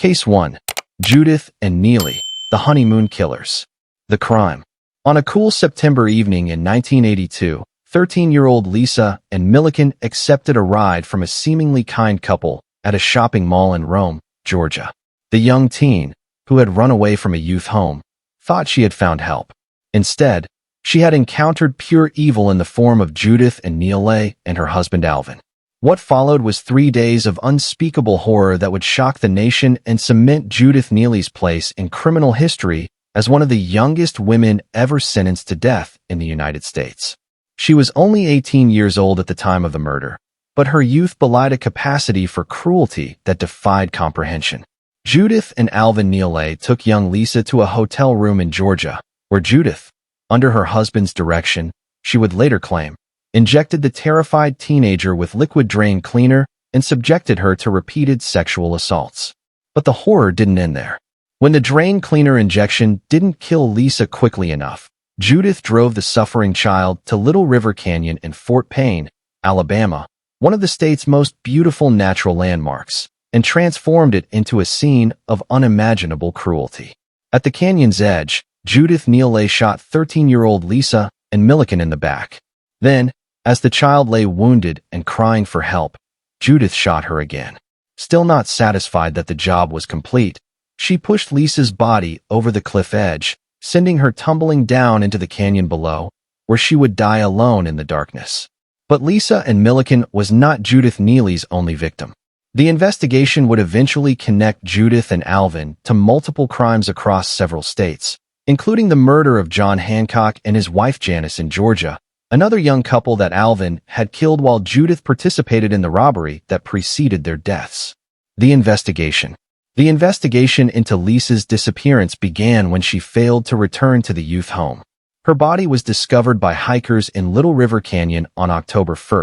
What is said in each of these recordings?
Case 1. Judith and Neelley, the honeymoon killers. The crime. On a cool September evening in 1982, 13-year-old Lisa and Milliken accepted a ride from a seemingly kind couple at a shopping mall in Rome, Georgia. The young teen, who had run away from a youth home, thought she had found help. Instead, she had encountered pure evil in the form of Judith and Neelley and her husband Alvin. What followed was 3 days of unspeakable horror that would shock the nation and cement Judith Neelley's place in criminal history as one of the youngest women ever sentenced to death in the United States. She was only 18 years old at the time of the murder, but her youth belied a capacity for cruelty that defied comprehension. Judith and Alvin Neelley took young Lisa to a hotel room in Georgia, where Judith, under her husband's direction, she would later claim, injected the terrified teenager with liquid drain cleaner and subjected her to repeated sexual assaults. But the horror didn't end there. When the drain cleaner injection didn't kill Lisa quickly enough, Judith drove the suffering child to Little River Canyon in Fort Payne, Alabama, one of the state's most beautiful natural landmarks, and transformed it into a scene of unimaginable cruelty. At the canyon's edge, Judith Neelley shot 13-year-old Lisa and Milliken in the back. Then, as the child lay wounded and crying for help, Judith shot her again. Still not satisfied that the job was complete, she pushed Lisa's body over the cliff edge, sending her tumbling down into the canyon below, where she would die alone in the darkness. But Lisa and Milliken was not Judith Neelley's only victim. The investigation would eventually connect Judith and Alvin to multiple crimes across several states, including the murder of John Hancock and his wife Janice in Georgia, another young couple that Alvin had killed while Judith participated in the robbery that preceded their deaths. The investigation. The investigation into Lisa's disappearance began when she failed to return to the youth home. Her body was discovered by hikers in Little River Canyon on October 1,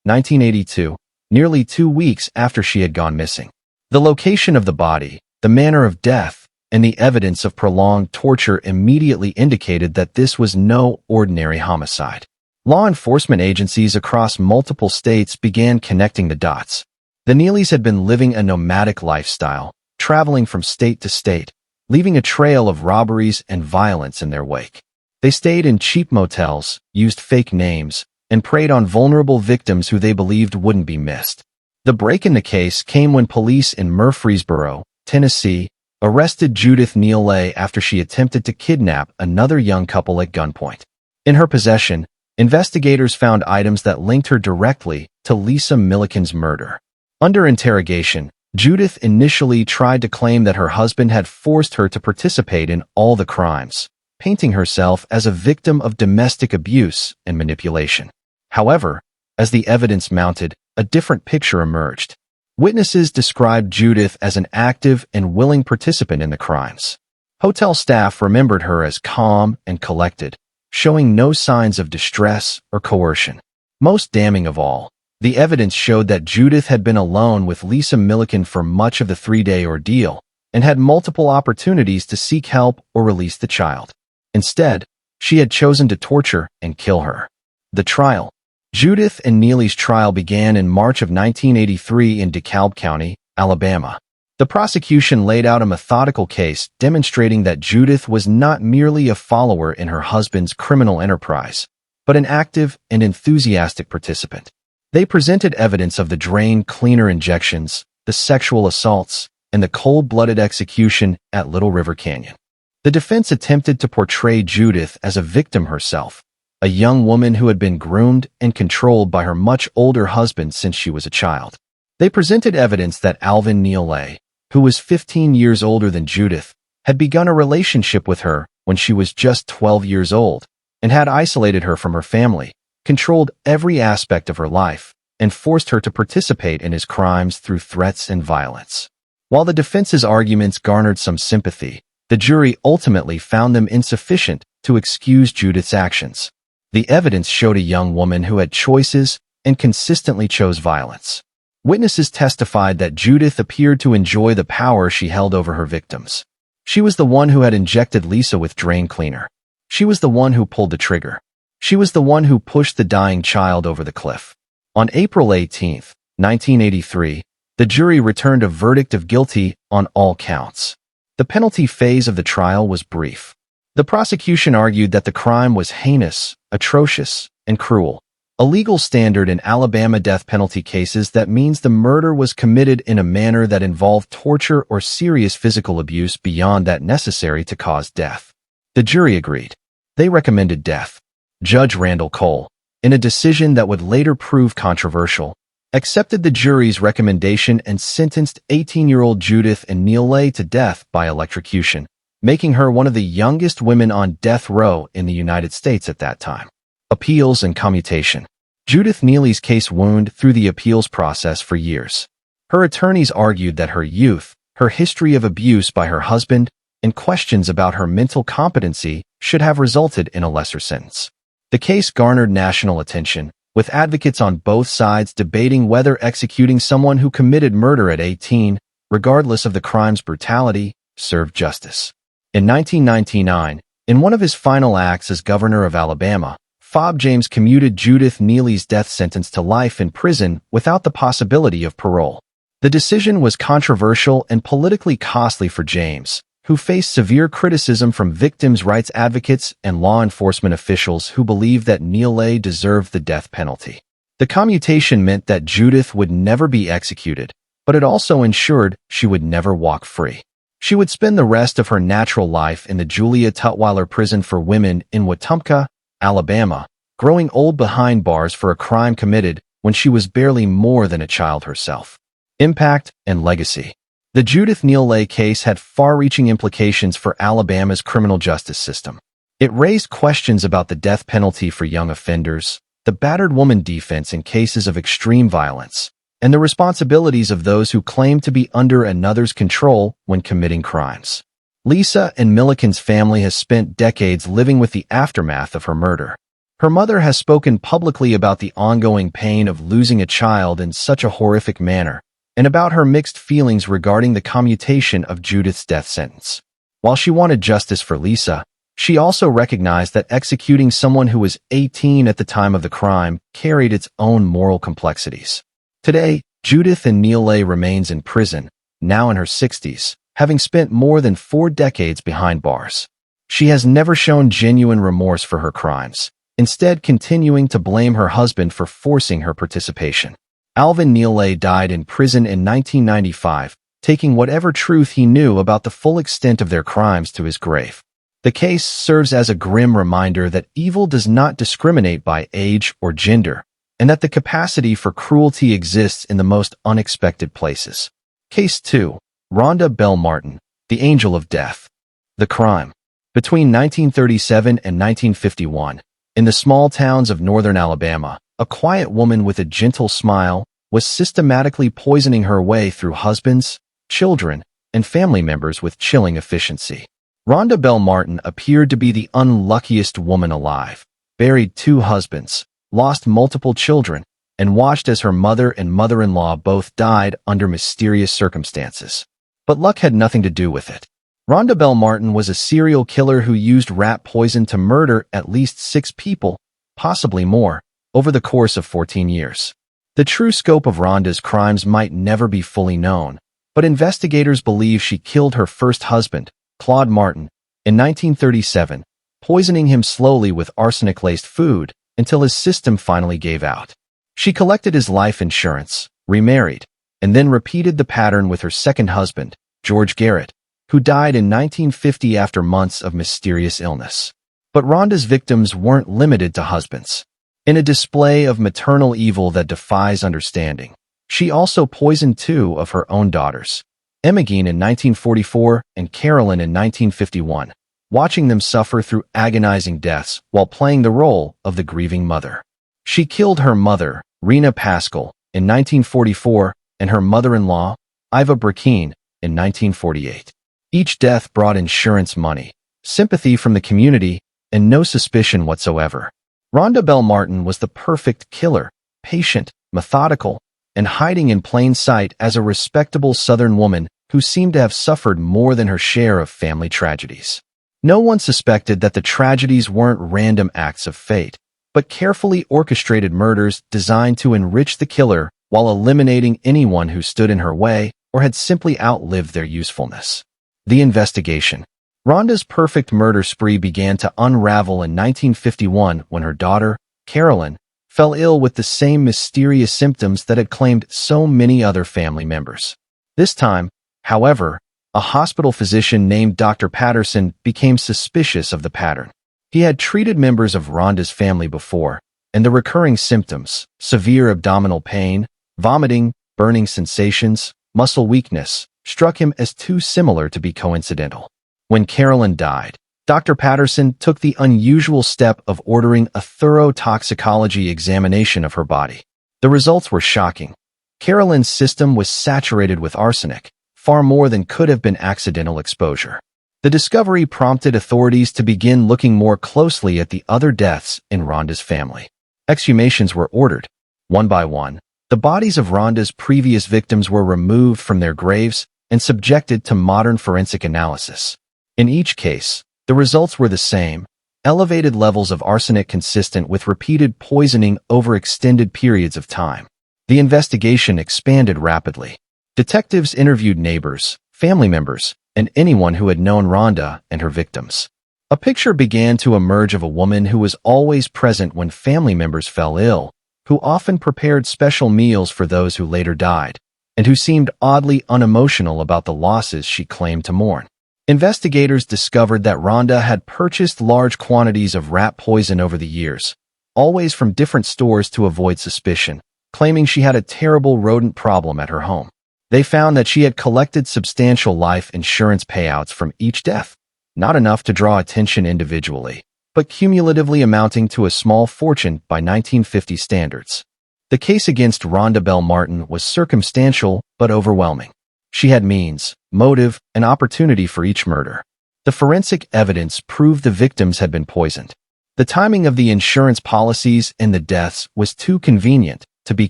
1982, nearly 2 weeks after she had gone missing. The location of the body, the manner of death, and the evidence of prolonged torture immediately indicated that this was no ordinary homicide. Law enforcement agencies across multiple states began connecting the dots. The Neelleys had been living a nomadic lifestyle, traveling from state to state, leaving a trail of robberies and violence in their wake. They stayed in cheap motels, used fake names, and preyed on vulnerable victims who they believed wouldn't be missed. The break in the case came when police in Murfreesboro, Tennessee, arrested Judith Neelley after she attempted to kidnap another young couple at gunpoint. In her possession, investigators found items that linked her directly to Lisa Milliken's murder. Under interrogation, Judith initially tried to claim that her husband had forced her to participate in all the crimes, painting herself as a victim of domestic abuse and manipulation. However, as the evidence mounted, a different picture emerged. Witnesses described Judith as an active and willing participant in the crimes. Hotel staff remembered her as calm and collected, showing no signs of distress or coercion. Most damning of all, the evidence showed that Judith had been alone with Lisa Milliken for much of the 3-day ordeal and had multiple opportunities to seek help or release the child. Instead, she had chosen to torture and kill her. The trial. Judith and Neelley's trial began in March of 1983 in DeKalb County, Alabama. The prosecution laid out a methodical case demonstrating that Judith was not merely a follower in her husband's criminal enterprise, but an active and enthusiastic participant. They presented evidence of the drain cleaner injections, the sexual assaults, and the cold-blooded execution at Little River Canyon. The defense attempted to portray Judith as a victim herself, a young woman who had been groomed and controlled by her much older husband since she was a child. They presented evidence that Alvin Neelley, who was 15 years older than Judith, had begun a relationship with her when she was just 12 years old and had isolated her from her family, controlled every aspect of her life, and forced her to participate in his crimes through threats and violence. While the defense's arguments garnered some sympathy, the jury ultimately found them insufficient to excuse Judith's actions. The evidence showed a young woman who had choices and consistently chose violence. Witnesses testified that Judith appeared to enjoy the power she held over her victims. She was the one who had injected Lisa with drain cleaner. She was the one who pulled the trigger. She was the one who pushed the dying child over the cliff. On April 18, 1983, The jury returned a verdict of guilty on all counts. The penalty phase of the trial was brief. The prosecution argued that the crime was heinous, atrocious, and cruel. A legal standard in Alabama death penalty cases that means the murder was committed in a manner that involved torture or serious physical abuse beyond that necessary to cause death. The jury agreed. They recommended death. Judge Randall Cole, in a decision that would later prove controversial, accepted the jury's recommendation and sentenced 18-year-old Judith and Neelley to death by electrocution, making her one of the youngest women on death row in the United States at that time. Appeals and commutation. Judith Neelley's case wound through the appeals process for years. Her attorneys argued that her youth, her history of abuse by her husband, and questions about her mental competency should have resulted in a lesser sentence. The case garnered national attention, with advocates on both sides debating whether executing someone who committed murder at 18, regardless of the crime's brutality, served justice. In 1999, in one of his final acts as governor of Alabama, Fob James commuted Judith Neelley's death sentence to life in prison without the possibility of parole. The decision was controversial and politically costly for James, who faced severe criticism from victims' rights advocates and law enforcement officials who believed that Neelley deserved the death penalty. The commutation meant that Judith would never be executed, but it also ensured she would never walk free. She would spend the rest of her natural life in the Julia Tutwiler Prison for Women in Wetumpka, Alabama, growing old behind bars for a crime committed when she was barely more than a child herself. Impact and legacy. The Judith Neelley case had far-reaching implications for Alabama's criminal justice system. It raised questions about the death penalty for young offenders, the battered woman defense in cases of extreme violence, and the responsibilities of those who claim to be under another's control when committing crimes. Lisa and Milliken's family has spent decades living with the aftermath of her murder. Her mother has spoken publicly about the ongoing pain of losing a child in such a horrific manner, and about her mixed feelings regarding the commutation of Judith's death sentence. While she wanted justice for Lisa, she also recognized that executing someone who was 18 at the time of the crime carried its own moral complexities. Today, Judith and Neelley remains in prison, now in her 60s, having spent more than 4 decades behind bars. She has never shown genuine remorse for her crimes, instead continuing to blame her husband for forcing her participation. Alvin Neelley died in prison in 1995, taking whatever truth he knew about the full extent of their crimes to his grave. The case serves as a grim reminder that evil does not discriminate by age or gender, and that the capacity for cruelty exists in the most unexpected places. Case 2. Rhonda Belle Martin, the Angel of Death. The crime. Between 1937 and 1951, in the small towns of northern Alabama, a quiet woman with a gentle smile was systematically poisoning her way through husbands, children, and family members with chilling efficiency. Rhonda Belle Martin appeared to be the unluckiest woman alive, buried 2 husbands, lost multiple children, and watched as her mother and mother-in-law both died under mysterious circumstances. But luck had nothing to do with it. Rhonda Belle Martin was a serial killer who used rat poison to murder at least 6 people, possibly more, over the course of 14 years. The true scope of Rhonda's crimes might never be fully known, but investigators believe she killed her first husband, Claude Martin, in 1937, poisoning him slowly with arsenic-laced food until his system finally gave out. She collected his life insurance, remarried, and then repeated the pattern with her second husband, George Garrett, who died in 1950 after months of mysterious illness. But Rhonda's victims weren't limited to husbands. In a display of maternal evil that defies understanding, she also poisoned 2 of her own daughters, Imogen in 1944 and Carolyn in 1951, watching them suffer through agonizing deaths while playing the role of the grieving mother. She killed her mother, Rena Pascal, in 1944, and her mother-in-law, Iva Brackeen, in 1948. Each death brought insurance money, sympathy from the community, and no suspicion whatsoever. Rhonda Belle Martin was the perfect killer, patient, methodical, and hiding in plain sight as a respectable Southern woman who seemed to have suffered more than her share of family tragedies. No one suspected that the tragedies weren't random acts of fate, but carefully orchestrated murders designed to enrich the killer while eliminating anyone who stood in her way or had simply outlived their usefulness. The investigation. Rhonda's perfect murder spree began to unravel in 1951 when her daughter, Carolyn, fell ill with the same mysterious symptoms that had claimed so many other family members. This time, however, a hospital physician named Dr. Patterson became suspicious of the pattern. He had treated members of Rhonda's family before, and the recurring symptoms, severe abdominal pain, vomiting, burning sensations, muscle weakness, struck him as too similar to be coincidental. When Carolyn died, Dr. Patterson took the unusual step of ordering a thorough toxicology examination of her body. The results were shocking. Carolyn's system was saturated with arsenic, far more than could have been accidental exposure. The discovery prompted authorities to begin looking more closely at the other deaths in Rhonda's family. Exhumations were ordered. One by one, the bodies of Rhonda's previous victims were removed from their graves and subjected to modern forensic analysis. In each case, the results were the same: elevated levels of arsenic consistent with repeated poisoning over extended periods of time. The investigation expanded rapidly. Detectives interviewed neighbors, family members, and anyone who had known Rhonda and her victims. A picture began to emerge of a woman who was always present when family members fell ill, who often prepared special meals for those who later died, and who seemed oddly unemotional about the losses she claimed to mourn. Investigators discovered that Rhonda had purchased large quantities of rat poison over the years, always from different stores to avoid suspicion, claiming she had a terrible rodent problem at her home. They found that she had collected substantial life insurance payouts from each death, not enough to draw attention individually, but cumulatively amounting to a small fortune by 1950 standards. The case against Rhonda Belle Martin was circumstantial but overwhelming. She had means, motive, and opportunity for each murder. The forensic evidence proved the victims had been poisoned. The timing of the insurance policies and the deaths was too convenient to be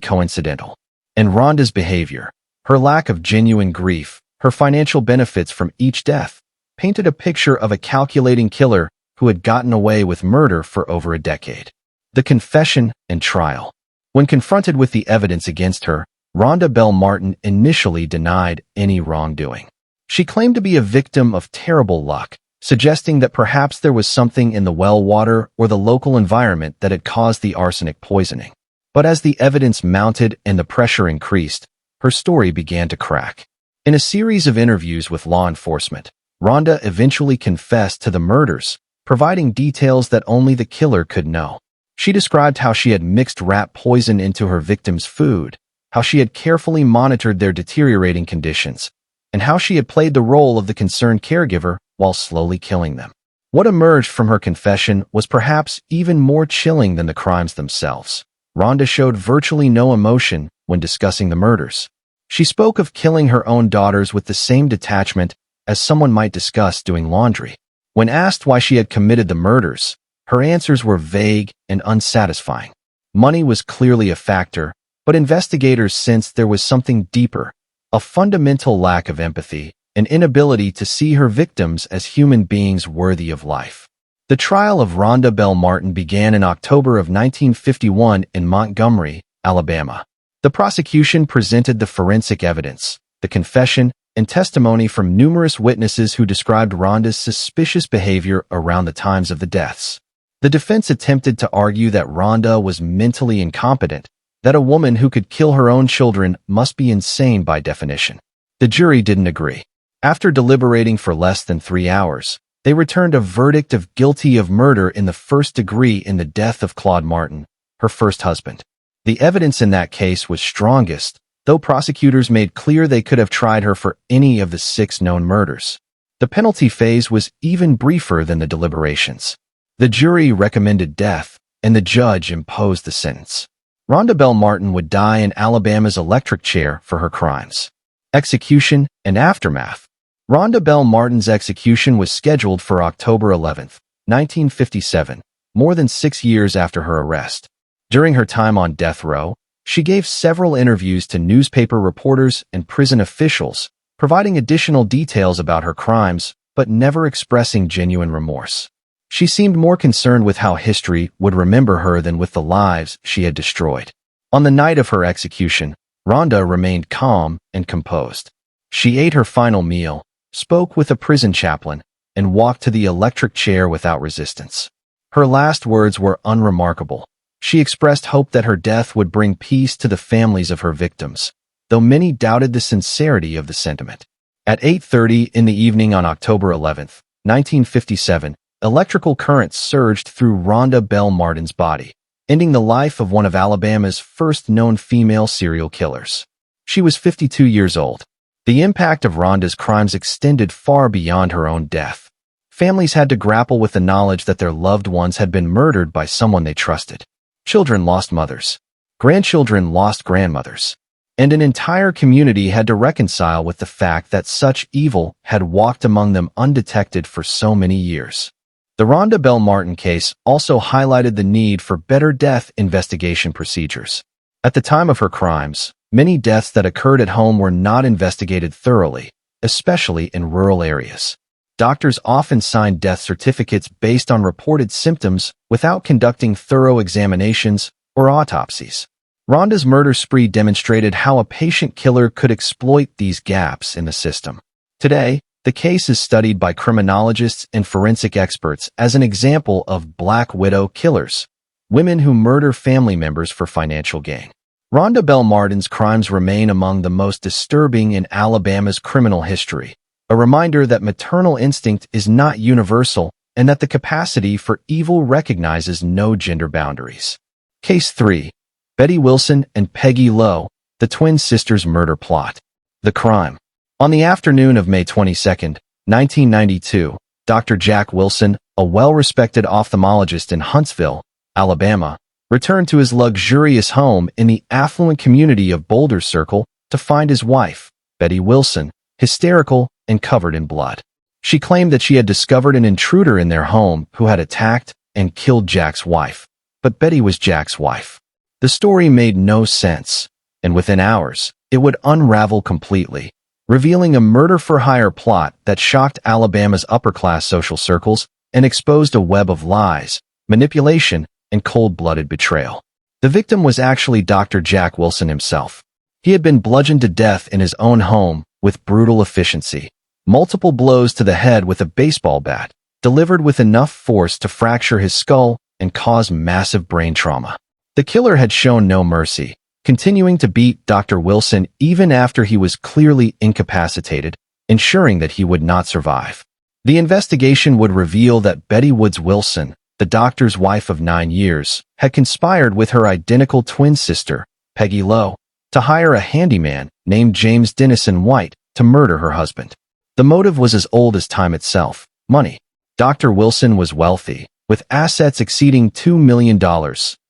coincidental. And Rhonda's behavior, her lack of genuine grief, her financial benefits from each death, painted a picture of a calculating killer who had gotten away with murder for over a decade. The confession and trial. When confronted with the evidence against her, Rhonda Belle Martin initially denied any wrongdoing. She claimed to be a victim of terrible luck, suggesting that perhaps there was something in the well water or the local environment that had caused the arsenic poisoning. But as the evidence mounted and the pressure increased, her story began to crack. In a series of interviews with law enforcement, Rhonda eventually confessed to the murders, providing details that only the killer could know. She described how she had mixed rat poison into her victims' food, how she had carefully monitored their deteriorating conditions, and how she had played the role of the concerned caregiver while slowly killing them. What emerged from her confession was perhaps even more chilling than the crimes themselves. Rhonda showed virtually no emotion when discussing the murders. She spoke of killing her own daughters with the same detachment as someone might discuss doing laundry. When asked why she had committed the murders, her answers were vague and unsatisfying. Money was clearly a factor, but investigators sensed there was something deeper, a fundamental lack of empathy, an inability to see her victims as human beings worthy of life. The trial of Rhonda Belle Martin began in October of 1951 in Montgomery, Alabama. The prosecution presented the forensic evidence, the confession, and testimony from numerous witnesses who described Rhonda's suspicious behavior around the times of the deaths. The defense attempted to argue that Rhonda was mentally incompetent, that a woman who could kill her own children must be insane by definition. The jury didn't agree. After deliberating for less than 3 hours, they returned a verdict of guilty of murder in the first degree in the death of Claude Martin, her first husband. The evidence in that case was strongest, though prosecutors made clear they could have tried her for any of the 6 known murders. The penalty phase was even briefer than the deliberations. The jury recommended death, and the judge imposed the sentence. Rhonda Belle Martin would die in Alabama's electric chair for her crimes. Execution and aftermath. Rhonda Belle Martin's execution was scheduled for October 11, 1957, more than 6 years after her arrest. During her time on death row, she gave several interviews to newspaper reporters and prison officials, providing additional details about her crimes, but never expressing genuine remorse. She seemed more concerned with how history would remember her than with the lives she had destroyed. On the night of her execution, Rhonda remained calm and composed. She ate her final meal, spoke with a prison chaplain, and walked to the electric chair without resistance. Her last words were unremarkable. She expressed hope that her death would bring peace to the families of her victims, though many doubted the sincerity of the sentiment. At 8:30 in the evening on October 11, 1957, electrical currents surged through Rhonda Belle Martin's body, ending the life of one of Alabama's first known female serial killers. She was 52 years old. The impact of Rhonda's crimes extended far beyond her own death. Families had to grapple with the knowledge that their loved ones had been murdered by someone they trusted. Children lost mothers. Grandchildren lost grandmothers. And an entire community had to reconcile with the fact that such evil had walked among them undetected for so many years. The Rhonda Belle Martin case also highlighted the need for better death investigation procedures. At the time of her crimes, many deaths that occurred at home were not investigated thoroughly, especially in rural areas. Doctors often signed death certificates based on reported symptoms without conducting thorough examinations or autopsies. Rhonda's murder spree demonstrated how a patient killer could exploit these gaps in the system. Today, the case is studied by criminologists and forensic experts as an example of Black Widow killers, women who murder family members for financial gain. Rhonda Belle Martin's crimes remain among the most disturbing in Alabama's criminal history, a reminder that maternal instinct is not universal and that the capacity for evil recognizes no gender boundaries. Case 3. Betty Wilson and Peggy Lowe, the twin sisters' murder plot. The crime. On the afternoon of May 22, 1992, Dr. Jack Wilson, a well-respected ophthalmologist in Huntsville, Alabama, returned to his luxurious home in the affluent community of Boulder Circle to find his wife, Betty Wilson, hysterical and covered in blood. She claimed that she had discovered an intruder in their home who had attacked and killed Jack's wife, but Betty was Jack's wife. The story made no sense, and within hours, it would unravel completely, revealing a murder-for-hire plot that shocked Alabama's upper-class social circles and exposed a web of lies, manipulation, and cold-blooded betrayal. The victim was actually Dr. Jack Wilson himself. He had been bludgeoned to death in his own home with brutal efficiency, multiple blows to the head with a baseball bat, delivered with enough force to fracture his skull and cause massive brain trauma. The killer had shown no mercy, continuing to beat Dr. Wilson even after he was clearly incapacitated, ensuring that he would not survive. The investigation would reveal that Betty Woods Wilson, the doctor's wife of 9 years, had conspired with her identical twin sister, Peggy Lowe, to hire a handyman named James Dennison White to murder her husband. The motive was as old as time itself: money. Dr. Wilson was wealthy, with assets exceeding $2 million,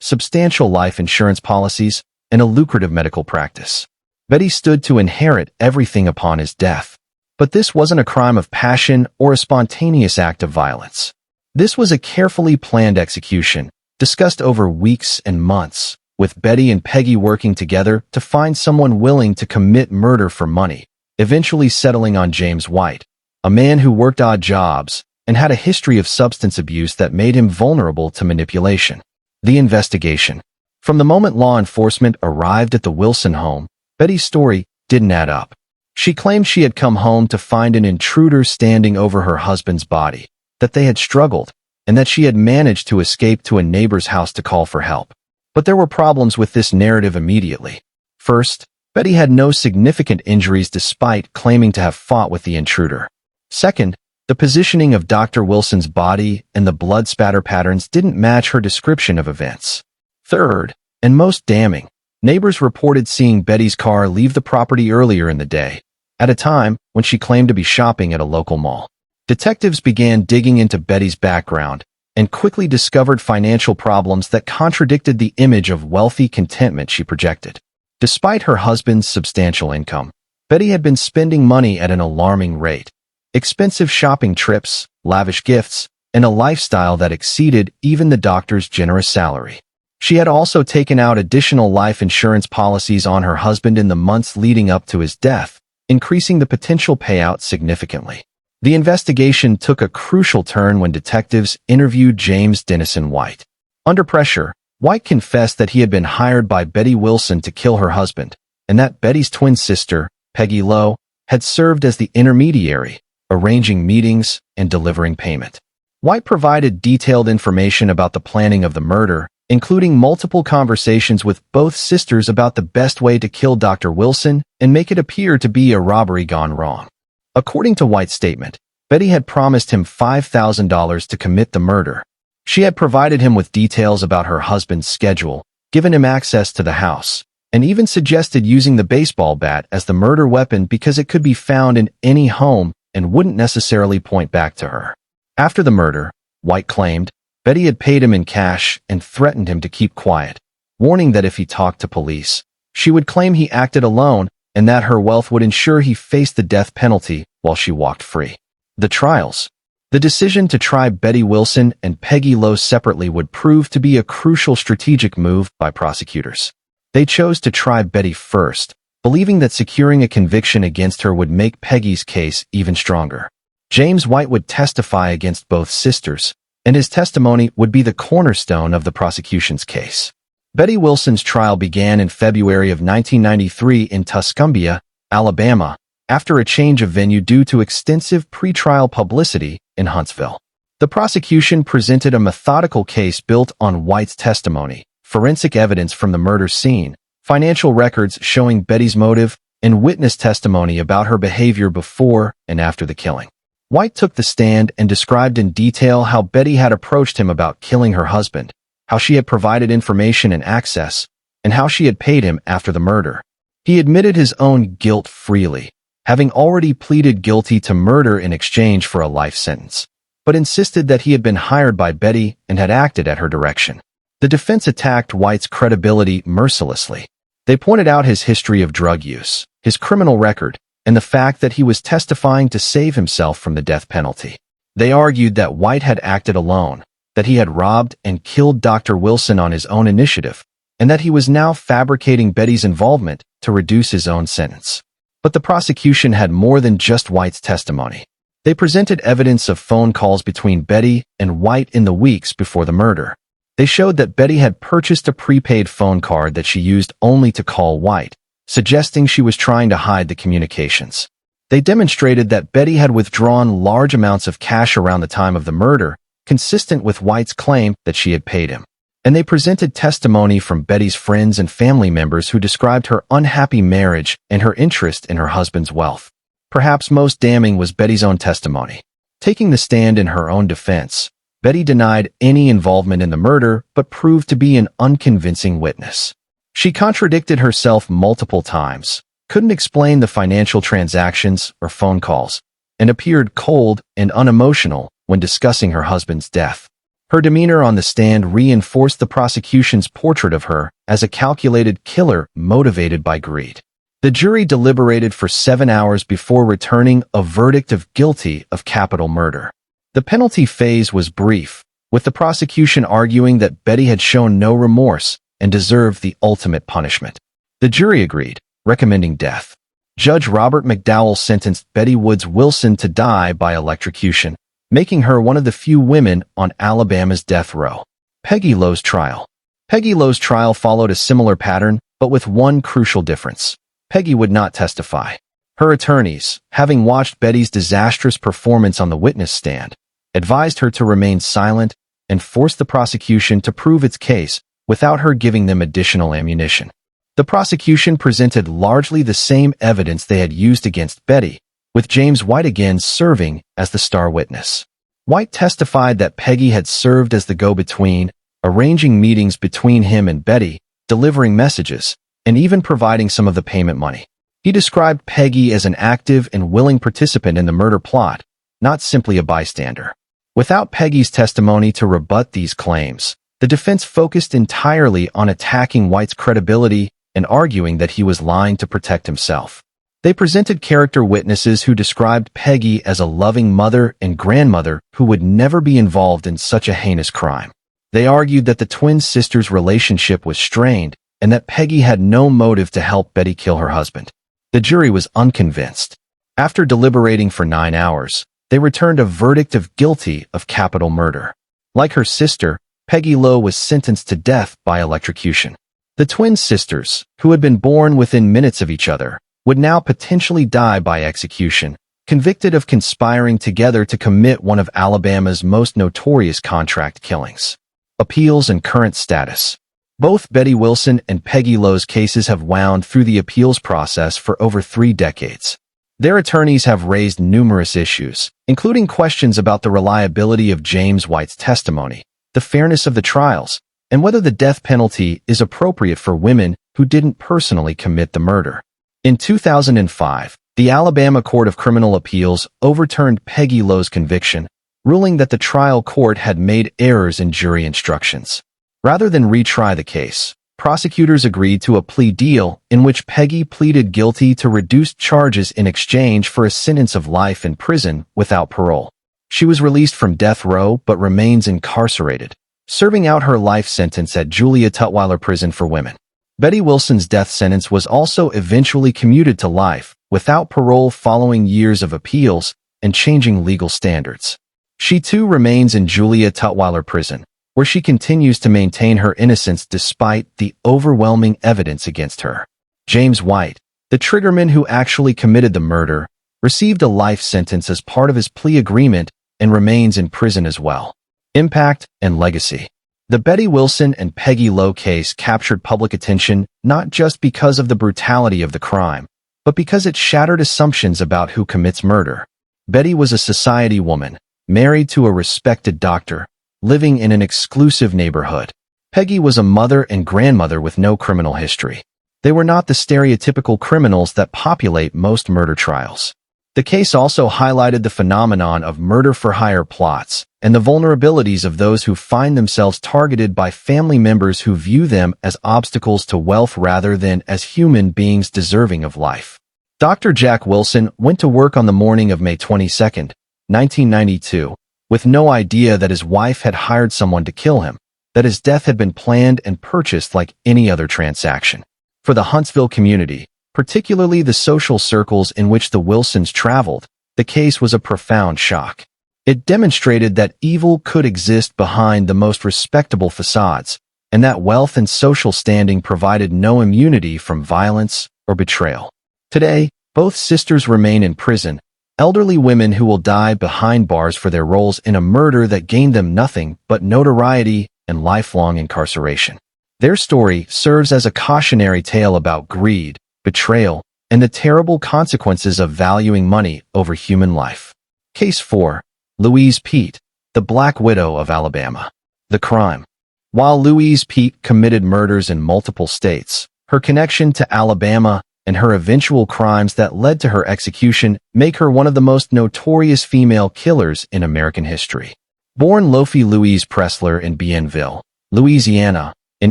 substantial life insurance policies, and a lucrative medical practice. Betty stood to inherit everything upon his death. But this wasn't a crime of passion or a spontaneous act of violence. This was a carefully planned execution, discussed over weeks and months, with Betty and Peggy working together to find someone willing to commit murder for money, eventually settling on James White, a man who worked odd jobs and had a history of substance abuse that made him vulnerable to manipulation. The investigation. From the moment law enforcement arrived at the Wilson home, Betty's story didn't add up. She claimed she had come home to find an intruder standing over her husband's body, that they had struggled, and that she had managed to escape to a neighbor's house to call for help. But there were problems with this narrative immediately. First, Betty had no significant injuries despite claiming to have fought with the intruder. Second, the positioning of Dr. Wilson's body and the blood spatter patterns didn't match her description of events. Third, and most damning, neighbors reported seeing Betty's car leave the property earlier in the day, at a time when she claimed to be shopping at a local mall. Detectives began digging into Betty's background and quickly discovered financial problems that contradicted the image of wealthy contentment she projected. Despite her husband's substantial income, Betty had been spending money at an alarming rate. Expensive shopping trips, lavish gifts, and a lifestyle that exceeded even the doctor's generous salary. She had also taken out additional life insurance policies on her husband in the months leading up to his death, increasing the potential payout significantly. The investigation took a crucial turn when detectives interviewed James Dennison White. Under pressure, White confessed that he had been hired by Betty Wilson to kill her husband, and that Betty's twin sister, Peggy Lowe, had served as the intermediary, arranging meetings and delivering payment. White provided detailed information about the planning of the murder, including multiple conversations with both sisters about the best way to kill Dr. Wilson and make it appear to be a robbery gone wrong. According to White's statement, Betty had promised him $5,000 to commit the murder. She had provided him with details about her husband's schedule, given him access to the house, and even suggested using the baseball bat as the murder weapon because it could be found in any home and wouldn't necessarily point back to her. After the murder, White claimed, Betty had paid him in cash and threatened him to keep quiet, warning that if he talked to police, she would claim he acted alone and that her wealth would ensure he faced the death penalty while she walked free. The trials. The decision to try Betty Wilson and Peggy Lowe separately would prove to be a crucial strategic move by prosecutors. They chose to try Betty first, believing that securing a conviction against her would make Peggy's case even stronger. James White would testify against both sisters, and his testimony would be the cornerstone of the prosecution's case. Betty Wilson's trial began in February of 1993 in Tuscumbia, Alabama, after a change of venue due to extensive pretrial publicity in Huntsville. The prosecution presented a methodical case built on White's testimony, forensic evidence from the murder scene, financial records showing Betty's motive, and witness testimony about her behavior before and after the killing. White took the stand and described in detail how Betty had approached him about killing her husband, how she had provided information and access, and how she had paid him after the murder. He admitted his own guilt freely, having already pleaded guilty to murder in exchange for a life sentence, but insisted that he had been hired by Betty and had acted at her direction. The defense attacked White's credibility mercilessly. They pointed out his history of drug use, his criminal record, and the fact that he was testifying to save himself from the death penalty. They argued that White had acted alone, that he had robbed and killed Dr. Wilson on his own initiative, and that he was now fabricating Betty's involvement to reduce his own sentence. But the prosecution had more than just White's testimony. They presented evidence of phone calls between Betty and White in the weeks before the murder. They showed that Betty had purchased a prepaid phone card that she used only to call White, suggesting she was trying to hide the communications. They demonstrated that Betty had withdrawn large amounts of cash around the time of the murder, consistent with White's claim that she had paid him. And they presented testimony from Betty's friends and family members who described her unhappy marriage and her interest in her husband's wealth. Perhaps most damning was Betty's own testimony. Taking the stand in her own defense, Betty denied any involvement in the murder but proved to be an unconvincing witness. She contradicted herself multiple times, couldn't explain the financial transactions or phone calls, and appeared cold and unemotional when discussing her husband's death. Her demeanor on the stand reinforced the prosecution's portrait of her as a calculated killer motivated by greed. The jury deliberated for 7 hours before returning a verdict of guilty of capital murder. The penalty phase was brief, with the prosecution arguing that Betty had shown no remorse and deserved the ultimate punishment. The jury agreed, recommending death. Judge Robert McDowell sentenced Betty Woods Wilson to die by electrocution, making her one of the few women on Alabama's death row. Peggy Lowe's trial. Peggy Lowe's trial followed a similar pattern, but with one crucial difference. Peggy would not testify. Her attorneys, having watched Betty's disastrous performance on the witness stand, advised her to remain silent and forced the prosecution to prove its case without her giving them additional ammunition. The prosecution presented largely the same evidence they had used against Betty, with James White again serving as the star witness. White testified that Peggy had served as the go-between, arranging meetings between him and Betty, delivering messages, and even providing some of the payment money. He described Peggy as an active and willing participant in the murder plot, not simply a bystander. Without Peggy's testimony to rebut these claims, the defense focused entirely on attacking White's credibility and arguing that he was lying to protect himself. They presented character witnesses who described Peggy as a loving mother and grandmother who would never be involved in such a heinous crime. They argued that the twin sisters' relationship was strained and that Peggy had no motive to help Betty kill her husband. The jury was unconvinced. After deliberating for 9 hours, they returned a verdict of guilty of capital murder. Like her sister, Peggy Lowe was sentenced to death by electrocution. The The twin sisters, who had been born within minutes of each other, would now potentially die by execution, convicted of conspiring together to commit one of Alabama's most notorious contract killings. Appeals and current status. Both Betty Wilson and Peggy Lowe's cases have wound through the appeals process for over 3 decades. Their attorneys have raised numerous issues, including questions about the reliability of James White's testimony, the fairness of the trials, and whether the death penalty is appropriate for women who didn't personally commit the murder. In 2005, the Alabama Court of Criminal Appeals overturned Peggy Lowe's conviction, ruling that the trial court had made errors in jury instructions. Rather than retry the case, prosecutors agreed to a plea deal in which Peggy pleaded guilty to reduced charges in exchange for a sentence of life in prison without parole. She was released from death row but remains incarcerated, serving out her life sentence at Julia Tutwiler Prison for Women. Betty Wilson's death sentence was also eventually commuted to life, without parole following years of appeals and changing legal standards. She too remains in Julia Tutwiler Prison, where she continues to maintain her innocence despite the overwhelming evidence against her. James White, the triggerman who actually committed the murder, received a life sentence as part of his plea agreement and remains in prison as well. Impact and legacy. The Betty Wilson and Peggy Lowe case captured public attention not just because of the brutality of the crime, but because it shattered assumptions about who commits murder. Betty was a society woman, married to a respected doctor, living in an exclusive neighborhood. Peggy was a mother and grandmother with no criminal history. They were not the stereotypical criminals that populate most murder trials. The case also highlighted the phenomenon of murder-for-hire plots and the vulnerabilities of those who find themselves targeted by family members who view them as obstacles to wealth rather than as human beings deserving of life. Dr. Jack Wilson went to work on the morning of May 22, 1992, with no idea that his wife had hired someone to kill him, that his death had been planned and purchased like any other transaction. For the Huntsville community, particularly the social circles in which the Wilsons traveled, the case was a profound shock. It demonstrated that evil could exist behind the most respectable facades, and that wealth and social standing provided no immunity from violence or betrayal. Today, both sisters remain in prison, elderly women who will die behind bars for their roles in a murder that gained them nothing but notoriety and lifelong incarceration. Their story serves as a cautionary tale about greed, betrayal, and the terrible consequences of valuing money over human life. Case 4. Louise Peete, the Black Widow of Alabama. The crime. While Louise Peete committed murders in multiple states, her connection to Alabama and her eventual crimes that led to her execution make her one of the most notorious female killers in American history. Born Lophie Louise Pressler in Bienville, Louisiana, in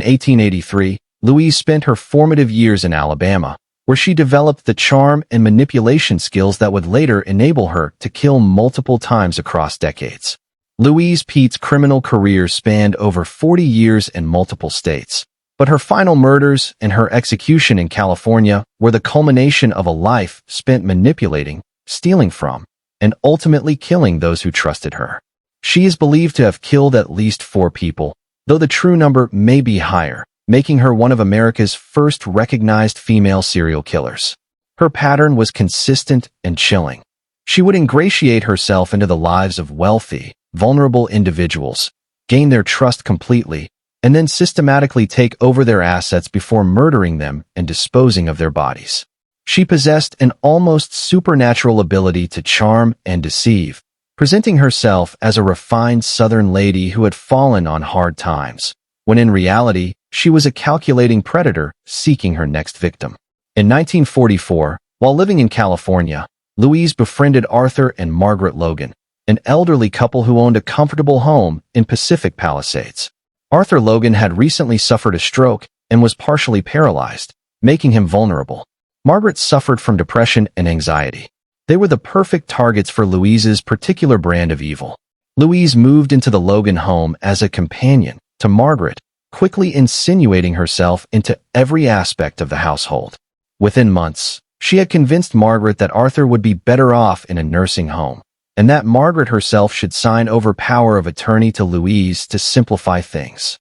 1883, Louise spent her formative years in Alabama, where she developed the charm and manipulation skills that would later enable her to kill multiple times across decades. Louise Peete's criminal career spanned over 40 years in multiple states, but her final murders and her execution in California were the culmination of a life spent manipulating, stealing from, and ultimately killing those who trusted her. She is believed to have killed at least 4 people, though the true number may be higher, making her one of America's first recognized female serial killers. Her pattern was consistent and chilling. She would ingratiate herself into the lives of wealthy, vulnerable individuals, gain their trust completely, and then systematically take over their assets before murdering them and disposing of their bodies. She possessed an almost supernatural ability to charm and deceive, presenting herself as a refined Southern lady who had fallen on hard times, when in reality, she was a calculating predator seeking her next victim. In 1944, while living in California, Louise befriended Arthur and Margaret Logan, an elderly couple who owned a comfortable home in Pacific Palisades. Arthur Logan had recently suffered a stroke and was partially paralyzed, making him vulnerable. Margaret suffered from depression and anxiety. They were the perfect targets for Louise's particular brand of evil. Louise moved into the Logan home as a companion to Margaret, quickly insinuating herself into every aspect of the household. Within months, she had convinced Margaret that Arthur would be better off in a nursing home, and that Margaret herself should sign over power of attorney to Louise to simplify things.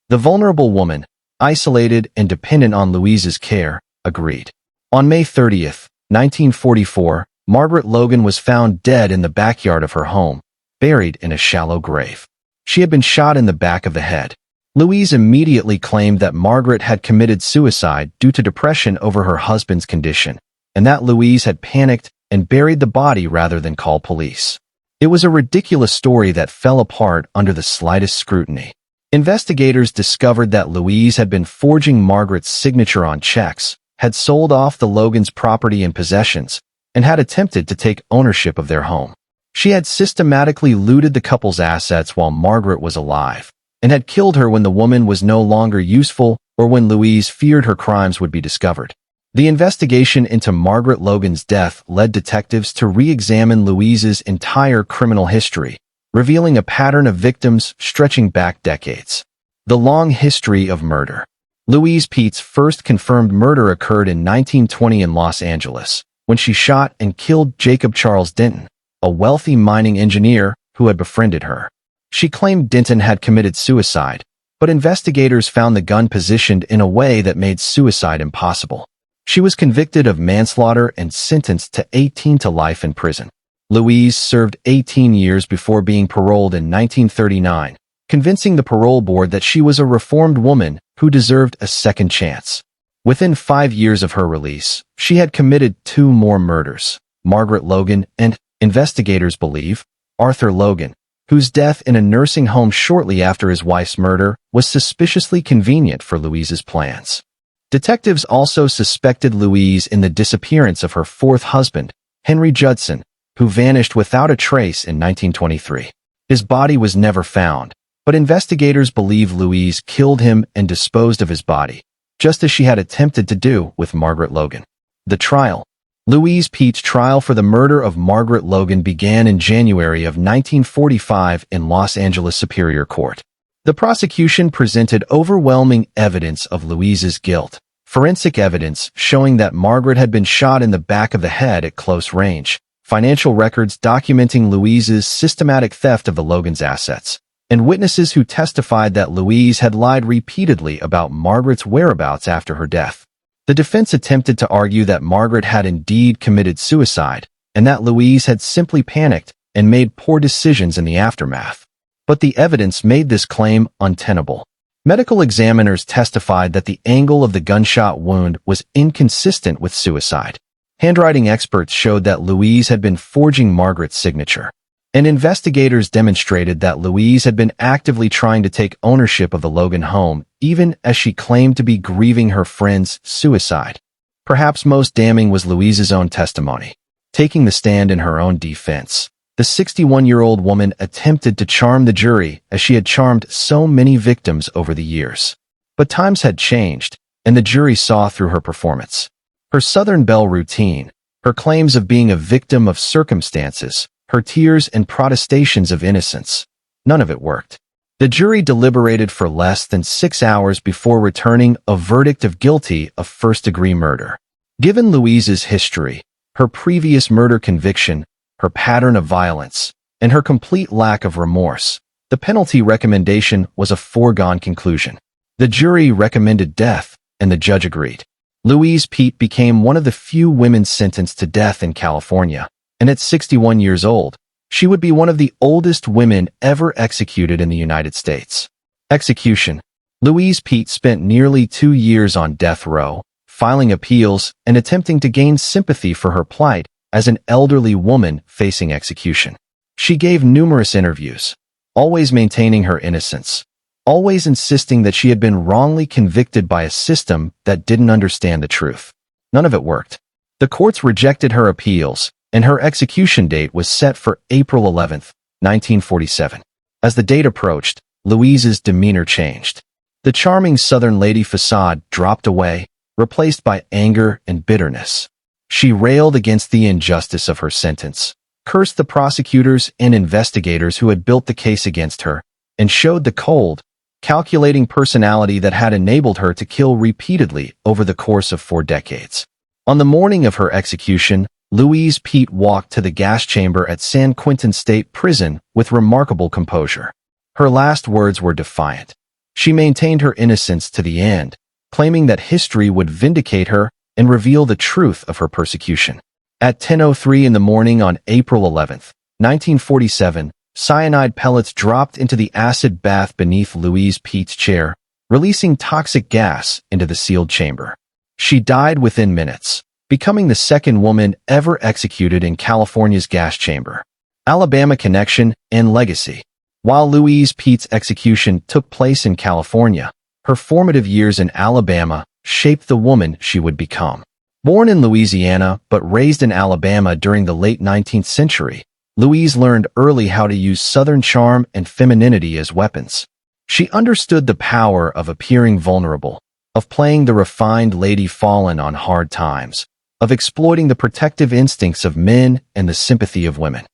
The vulnerable woman, isolated and dependent on Louise's care, agreed. On May 30th, 1944, Margaret Logan was found dead in the backyard of her home, buried in a shallow grave. She had been shot in the back of the head. Louise immediately claimed that Margaret had committed suicide due to depression over her husband's condition, and that Louise had panicked and buried the body rather than call police. It was a ridiculous story that fell apart under the slightest scrutiny. Investigators discovered that Louise had been forging Margaret's signature on checks, had sold off the Logans' property and possessions, and had attempted to take ownership of their home. She had systematically looted the couple's assets while Margaret was alive, and had killed her when the woman was no longer useful or when Louise feared her crimes would be discovered. The investigation into Margaret Logan's death led detectives to re-examine Louise's entire criminal history, revealing a pattern of victims stretching back decades. The long history of murder. Louise Peete's first confirmed murder occurred in 1920 in Los Angeles, when she shot and killed Jacob Charles Denton, a wealthy mining engineer who had befriended her. She claimed Denton had committed suicide, but investigators found the gun positioned in a way that made suicide impossible. She was convicted of manslaughter and sentenced to 18 to life in prison. Louise served 18 years before being paroled in 1939, convincing the parole board that she was a reformed woman who deserved a second chance. Within 5 years of her release, she had committed 2 more murders: Margaret Logan and, investigators believe, Arthur Logan, whose death in a nursing home shortly after his wife's murder was suspiciously convenient for Louise's plans. Detectives also suspected Louise in the disappearance of her 4th husband, Henry Judson, who vanished without a trace in 1923. His body was never found, but investigators believe Louise killed him and disposed of his body, just as she had attempted to do with Margaret Logan. The trial. Louise Peete's trial for the murder of Margaret Logan began in January of 1945 in Los Angeles Superior Court. The prosecution presented overwhelming evidence of Louise's guilt, forensic evidence showing that Margaret had been shot in the back of the head at close range, financial records documenting Louise's systematic theft of the Logans' assets, and witnesses who testified that Louise had lied repeatedly about Margaret's whereabouts after her death. The defense attempted to argue that Margaret had indeed committed suicide, and that Louise had simply panicked and made poor decisions in the aftermath. But the evidence made this claim untenable. Medical examiners testified that the angle of the gunshot wound was inconsistent with suicide. Handwriting experts showed that Louise had been forging Margaret's signature, and investigators demonstrated that Louise had been actively trying to take ownership of the Logan home, even as she claimed to be grieving her friend's suicide. Perhaps most damning was Louise's own testimony. Taking the stand in her own defense, the 61-year-old woman attempted to charm the jury as she had charmed so many victims over the years. But times had changed, and the jury saw through her performance. Her Southern Belle routine, her claims of being a victim of circumstances, her tears and protestations of innocence, none of it worked. The jury deliberated for less than 6 hours before returning a verdict of guilty of first-degree murder. Given Louise's history, her previous murder conviction, her pattern of violence, and her complete lack of remorse, the penalty recommendation was a foregone conclusion. The jury recommended death, and the judge agreed. Louise Peete became one of the few women sentenced to death in California, and at 61 years old, she would be one of the oldest women ever executed in the United States. Execution. Louise Peete spent nearly 2 years on death row, filing appeals and attempting to gain sympathy for her plight as an elderly woman facing execution. She gave numerous interviews, always maintaining her innocence, always insisting that she had been wrongly convicted by a system that didn't understand the truth. None of it worked. The courts rejected her appeals, and her execution date was set for April 11, 1947. As the date approached, Louise's demeanor changed. The charming Southern lady facade dropped away, replaced by anger and bitterness. She railed against the injustice of her sentence, cursed the prosecutors and investigators who had built the case against her, and showed the cold, calculating personality that had enabled her to kill repeatedly over the course of 4 decades. On the morning of her execution, Louise Peete walked to the gas chamber at San Quentin State Prison with remarkable composure. Her last words were defiant. She maintained her innocence to the end, claiming that history would vindicate her and reveal the truth of her persecution. At 10:03 in the morning on April 11, 1947, cyanide pellets dropped into the acid bath beneath Louise Peete's chair, releasing toxic gas into the sealed chamber. She died within minutes, becoming the second woman ever executed in California's gas chamber. Alabama connection and legacy. While Louise Peete's execution took place in California, her formative years in Alabama shaped the woman she would become. Born in Louisiana but raised in Alabama during the late 19th century, Louise learned early how to use Southern charm and femininity as weapons. She understood the power of appearing vulnerable, of playing the refined lady fallen on hard times, of exploiting the protective instincts of men and the sympathy of women.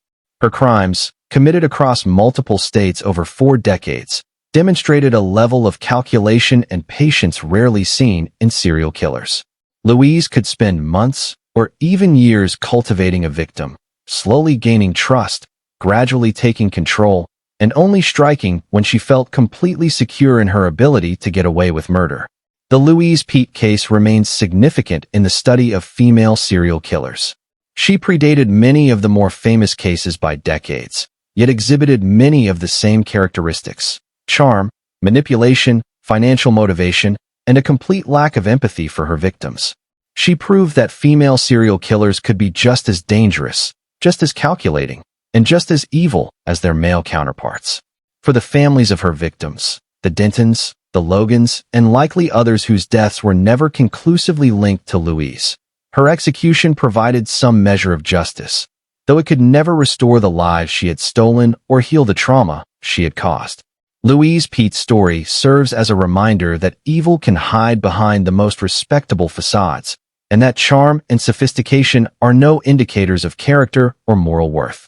Her crimes, committed across multiple states over 4 decades, demonstrated a level of calculation and patience rarely seen in serial killers. Louise could spend months or even years cultivating a victim, slowly gaining trust, gradually taking control, and only striking when she felt completely secure in her ability to get away with murder. The Louise Peete case remains significant in the study of female serial killers. She predated many of the more famous cases by decades, yet exhibited many of the same characteristics: charm, manipulation, financial motivation, and a complete lack of empathy for her victims. She proved that female serial killers could be just as dangerous, just as calculating, and just as evil as their male counterparts. For the families of her victims, the Dentons, the Logans, and likely others whose deaths were never conclusively linked to Louise, her execution provided some measure of justice, though it could never restore the lives she had stolen or heal the trauma she had caused. Louise Peete's story serves as a reminder that evil can hide behind the most respectable facades, and that charm and sophistication are no indicators of character or moral worth.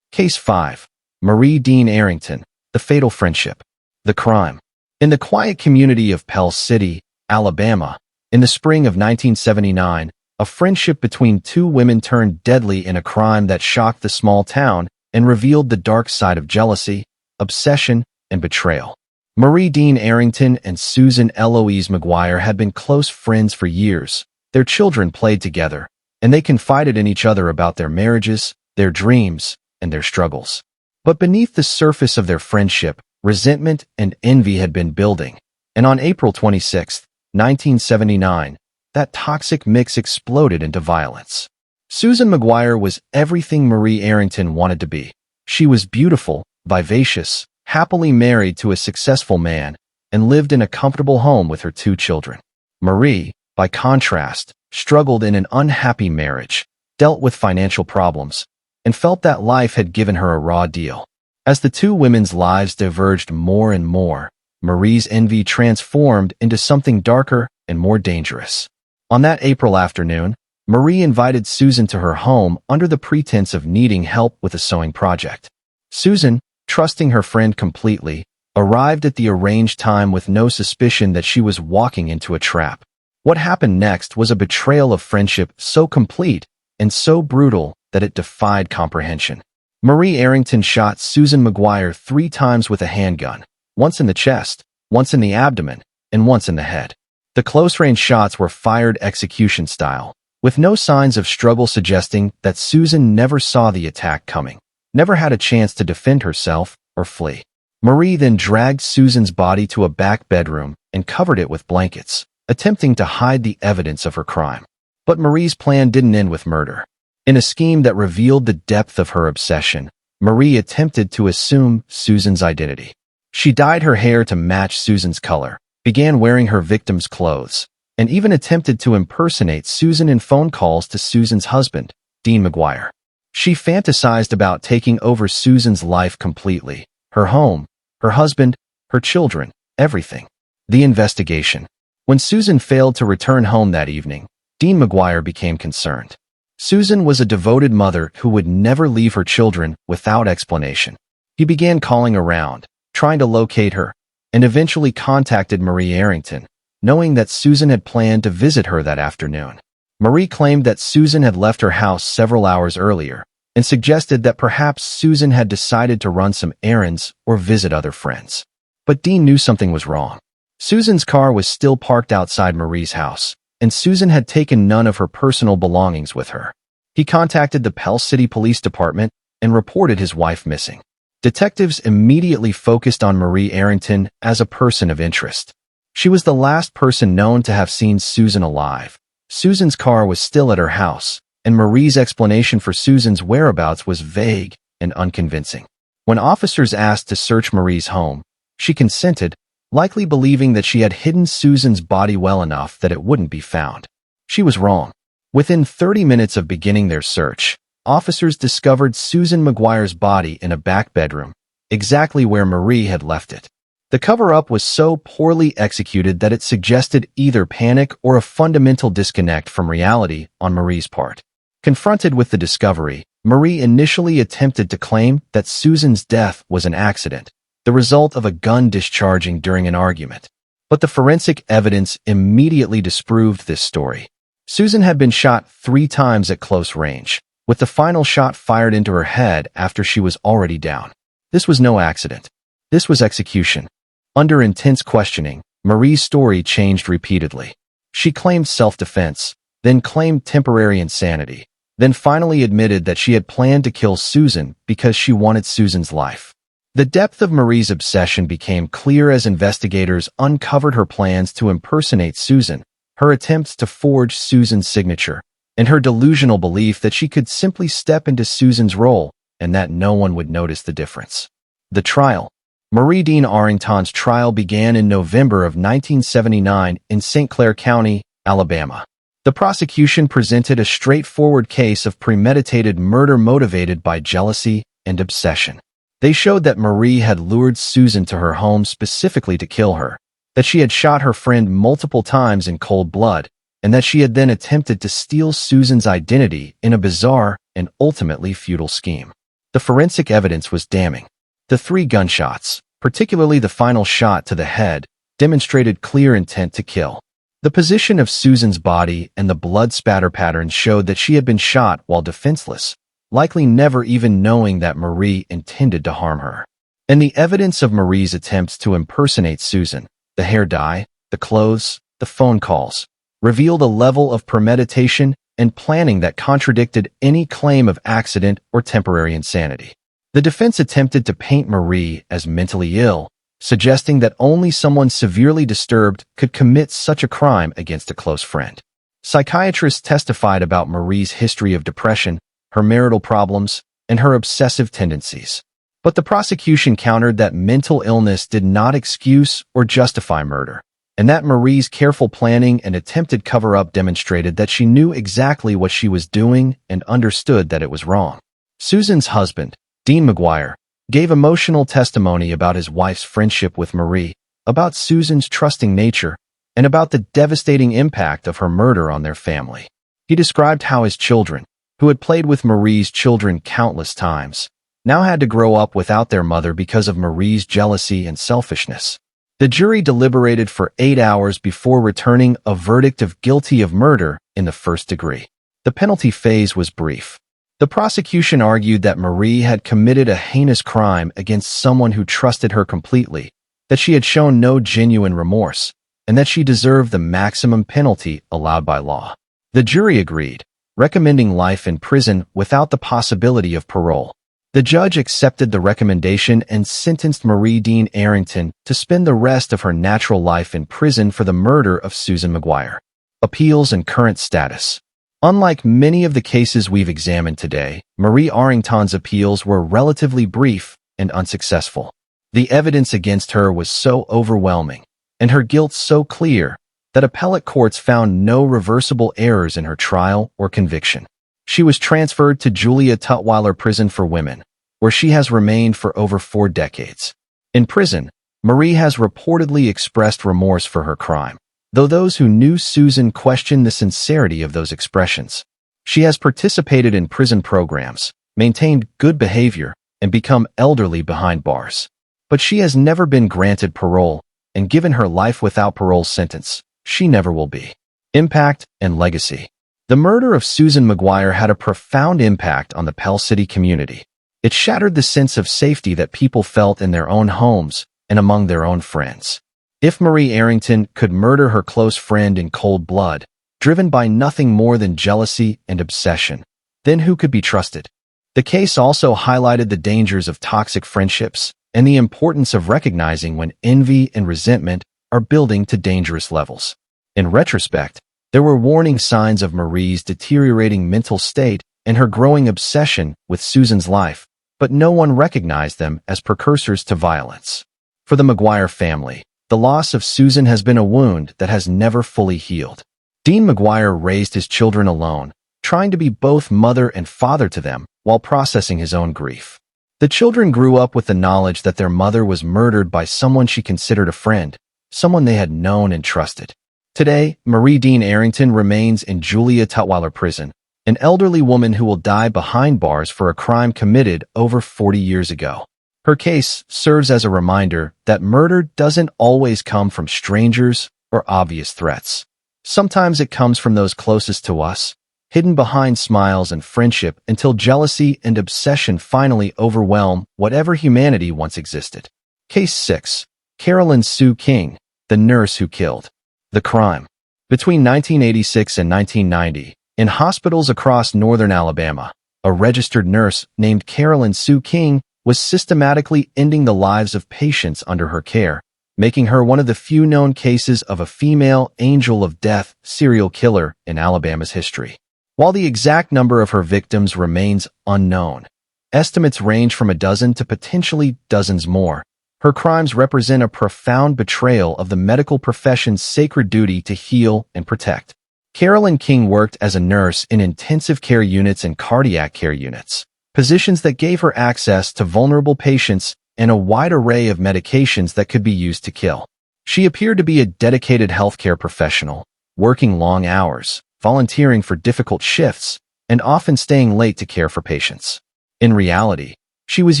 Case 5. Marie Dean Arrington, The Fatal Friendship. The crime. In the quiet community of Pell City, Alabama, in the spring of 1979, a friendship between 2 women turned deadly in a crime that shocked the small town and revealed the dark side of jealousy, obsession, and betrayal. Marie Dean Arrington and Susan Eloise McGuire had been close friends for years. Their children played together, and they confided in each other about their marriages, their dreams, and their struggles. But beneath the surface of their friendship, resentment and envy had been building, and on April 26, 1979, that toxic mix exploded into violence. Susan McGuire was everything Marie Arrington wanted to be. She was beautiful, vivacious, happily married to a successful man, and lived in a comfortable home with her 2 children. Marie, by contrast, struggled in an unhappy marriage, dealt with financial problems, and felt that life had given her a raw deal. As the 2 women's lives diverged more and more, Marie's envy transformed into something darker and more dangerous. On that April afternoon, Marie invited Susan to her home under the pretense of needing help with a sewing project. Susan, trusting her friend completely, arrived at the arranged time with no suspicion that she was walking into a trap. What happened next was a betrayal of friendship so complete and so brutal that it defied comprehension. Marie Arrington shot Susan McGuire 3 times with a handgun, once in the chest, once in the abdomen, and once in the head. The close-range shots were fired execution style, with no signs of struggle suggesting that Susan never saw the attack coming, never had a chance to defend herself or flee. Marie then dragged Susan's body to a back bedroom and covered it with blankets, attempting to hide the evidence of her crime. But Marie's plan didn't end with murder. In a scheme that revealed the depth of her obsession, Marie attempted to assume Susan's identity. She dyed her hair to match Susan's color, began wearing her victim's clothes, and even attempted to impersonate Susan in phone calls to Susan's husband, Dean McGuire. She fantasized about taking over Susan's life completely, her home, her husband, her children, everything. The investigation. When Susan failed to return home that evening, Dean McGuire became concerned. Susan was a devoted mother who would never leave her children without explanation. He began calling around, trying to locate her, and eventually contacted Marie Arrington, knowing that Susan had planned to visit her that afternoon. Marie claimed that Susan had left her house several hours earlier and suggested that perhaps Susan had decided to run some errands or visit other friends. But Dean knew something was wrong. Susan's car was still parked outside Marie's house, and Susan had taken none of her personal belongings with her. He contacted the Pell City Police Department and reported his wife missing. Detectives immediately focused on Marie Arrington as a person of interest. She was the last person known to have seen Susan alive. Susan's car was still at her house, and Marie's explanation for Susan's whereabouts was vague and unconvincing. When officers asked to search Marie's home, she consented, likely believing that she had hidden Susan's body well enough that it wouldn't be found. She was wrong. Within 30 minutes of beginning their search, officers discovered Susan McGuire's body in a back bedroom, exactly where Marie had left it. The cover-up was so poorly executed that it suggested either panic or a fundamental disconnect from reality on Marie's part. Confronted with the discovery, Marie initially attempted to claim that Susan's death was an accident, the result of a gun discharging during an argument. But the forensic evidence immediately disproved this story. Susan had been shot 3 times at close range, with the final shot fired into her head after she was already down. This was no accident. This was execution. Under intense questioning, Marie's story changed repeatedly. She claimed self-defense, then claimed temporary insanity, then finally admitted that she had planned to kill Susan because she wanted Susan's life. The depth of Marie's obsession became clear as investigators uncovered her plans to impersonate Susan, her attempts to forge Susan's signature, and her delusional belief that she could simply step into Susan's role and that no one would notice the difference. The trial. Marie Dean Arrington's trial began in November of 1979 in St. Clair County, Alabama. The prosecution presented a straightforward case of premeditated murder motivated by jealousy and obsession. They showed that Marie had lured Susan to her home specifically to kill her, that she had shot her friend multiple times in cold blood, and that she had then attempted to steal Susan's identity in a bizarre and ultimately futile scheme. The forensic evidence was damning. The 3 gunshots, particularly the final shot to the head, demonstrated clear intent to kill. The position of Susan's body and the blood spatter patterns showed that she had been shot while defenseless, likely never even knowing that Marie intended to harm her. And the evidence of Marie's attempts to impersonate Susan, the hair dye, the clothes, the phone calls, revealed a level of premeditation and planning that contradicted any claim of accident or temporary insanity. The defense attempted to paint Marie as mentally ill, suggesting that only someone severely disturbed could commit such a crime against a close friend. Psychiatrists testified about Marie's history of depression, her marital problems, and her obsessive tendencies. But the prosecution countered that mental illness did not excuse or justify murder, and that Marie's careful planning and attempted cover-up demonstrated that she knew exactly what she was doing and understood that it was wrong. Susan's husband, Dean McGuire, gave emotional testimony about his wife's friendship with Marie, about Susan's trusting nature, and about the devastating impact of her murder on their family. He described how his children, who had played with Marie's children countless times, now had to grow up without their mother because of Marie's jealousy and selfishness. The jury deliberated for 8 hours before returning a verdict of guilty of murder in the first degree. The penalty phase was brief. The prosecution argued that Marie had committed a heinous crime against someone who trusted her completely, that she had shown no genuine remorse, and that she deserved the maximum penalty allowed by law. The jury agreed, recommending life in prison without the possibility of parole. The judge accepted the recommendation and sentenced Marie Dean Arrington to spend the rest of her natural life in prison for the murder of Susan McGuire. Appeals and current status. Unlike many of the cases we've examined today, Marie Arrington's appeals were relatively brief and unsuccessful. The evidence against her was so overwhelming, and her guilt so clear, that appellate courts found no reversible errors in her trial or conviction. She was transferred to Julia Tutwiler Prison for Women, where she has remained for over 4 decades. In prison, Marie has reportedly expressed remorse for her crime, though those who knew Susan question the sincerity of those expressions. She has participated in prison programs, maintained good behavior, and become elderly behind bars. But she has never been granted parole, and given her life without parole sentence, she never will be. Impact and legacy. The murder of Susan McGuire had a profound impact on the Pell City community. It shattered the sense of safety that people felt in their own homes and among their own friends. If Marie Arrington could murder her close friend in cold blood, driven by nothing more than jealousy and obsession, then who could be trusted? The case also highlighted the dangers of toxic friendships and the importance of recognizing when envy and resentment are building to dangerous levels. In retrospect, there were warning signs of Marie's deteriorating mental state and her growing obsession with Susan's life, but no one recognized them as precursors to violence. For the McGuire family, the loss of Susan has been a wound that has never fully healed. Dean McGuire raised his children alone, trying to be both mother and father to them while processing his own grief. The children grew up with the knowledge that their mother was murdered by someone she considered a friend, someone they had known and trusted. Today, Marie Dean Arrington remains in Julia Tutwiler Prison, an elderly woman who will die behind bars for a crime committed over 40 years ago. Her case serves as a reminder that murder doesn't always come from strangers or obvious threats. Sometimes it comes from those closest to us, hidden behind smiles and friendship until jealousy and obsession finally overwhelm whatever humanity once existed. Case 6. Carolyn Sue King, the nurse who killed. The crime. Between 1986 and 1990, in hospitals across northern Alabama, a registered nurse named Carolyn Sue King was systematically ending the lives of patients under her care, making her one of the few known cases of a female angel of death serial killer in Alabama's history. While the exact number of her victims remains unknown, estimates range from a dozen to potentially dozens more. Her crimes represent a profound betrayal of the medical profession's sacred duty to heal and protect. Carolyn King worked as a nurse in intensive care units and cardiac care units, positions that gave her access to vulnerable patients and a wide array of medications that could be used to kill. She appeared to be a dedicated healthcare professional, working long hours, volunteering for difficult shifts, and often staying late to care for patients. In reality, she was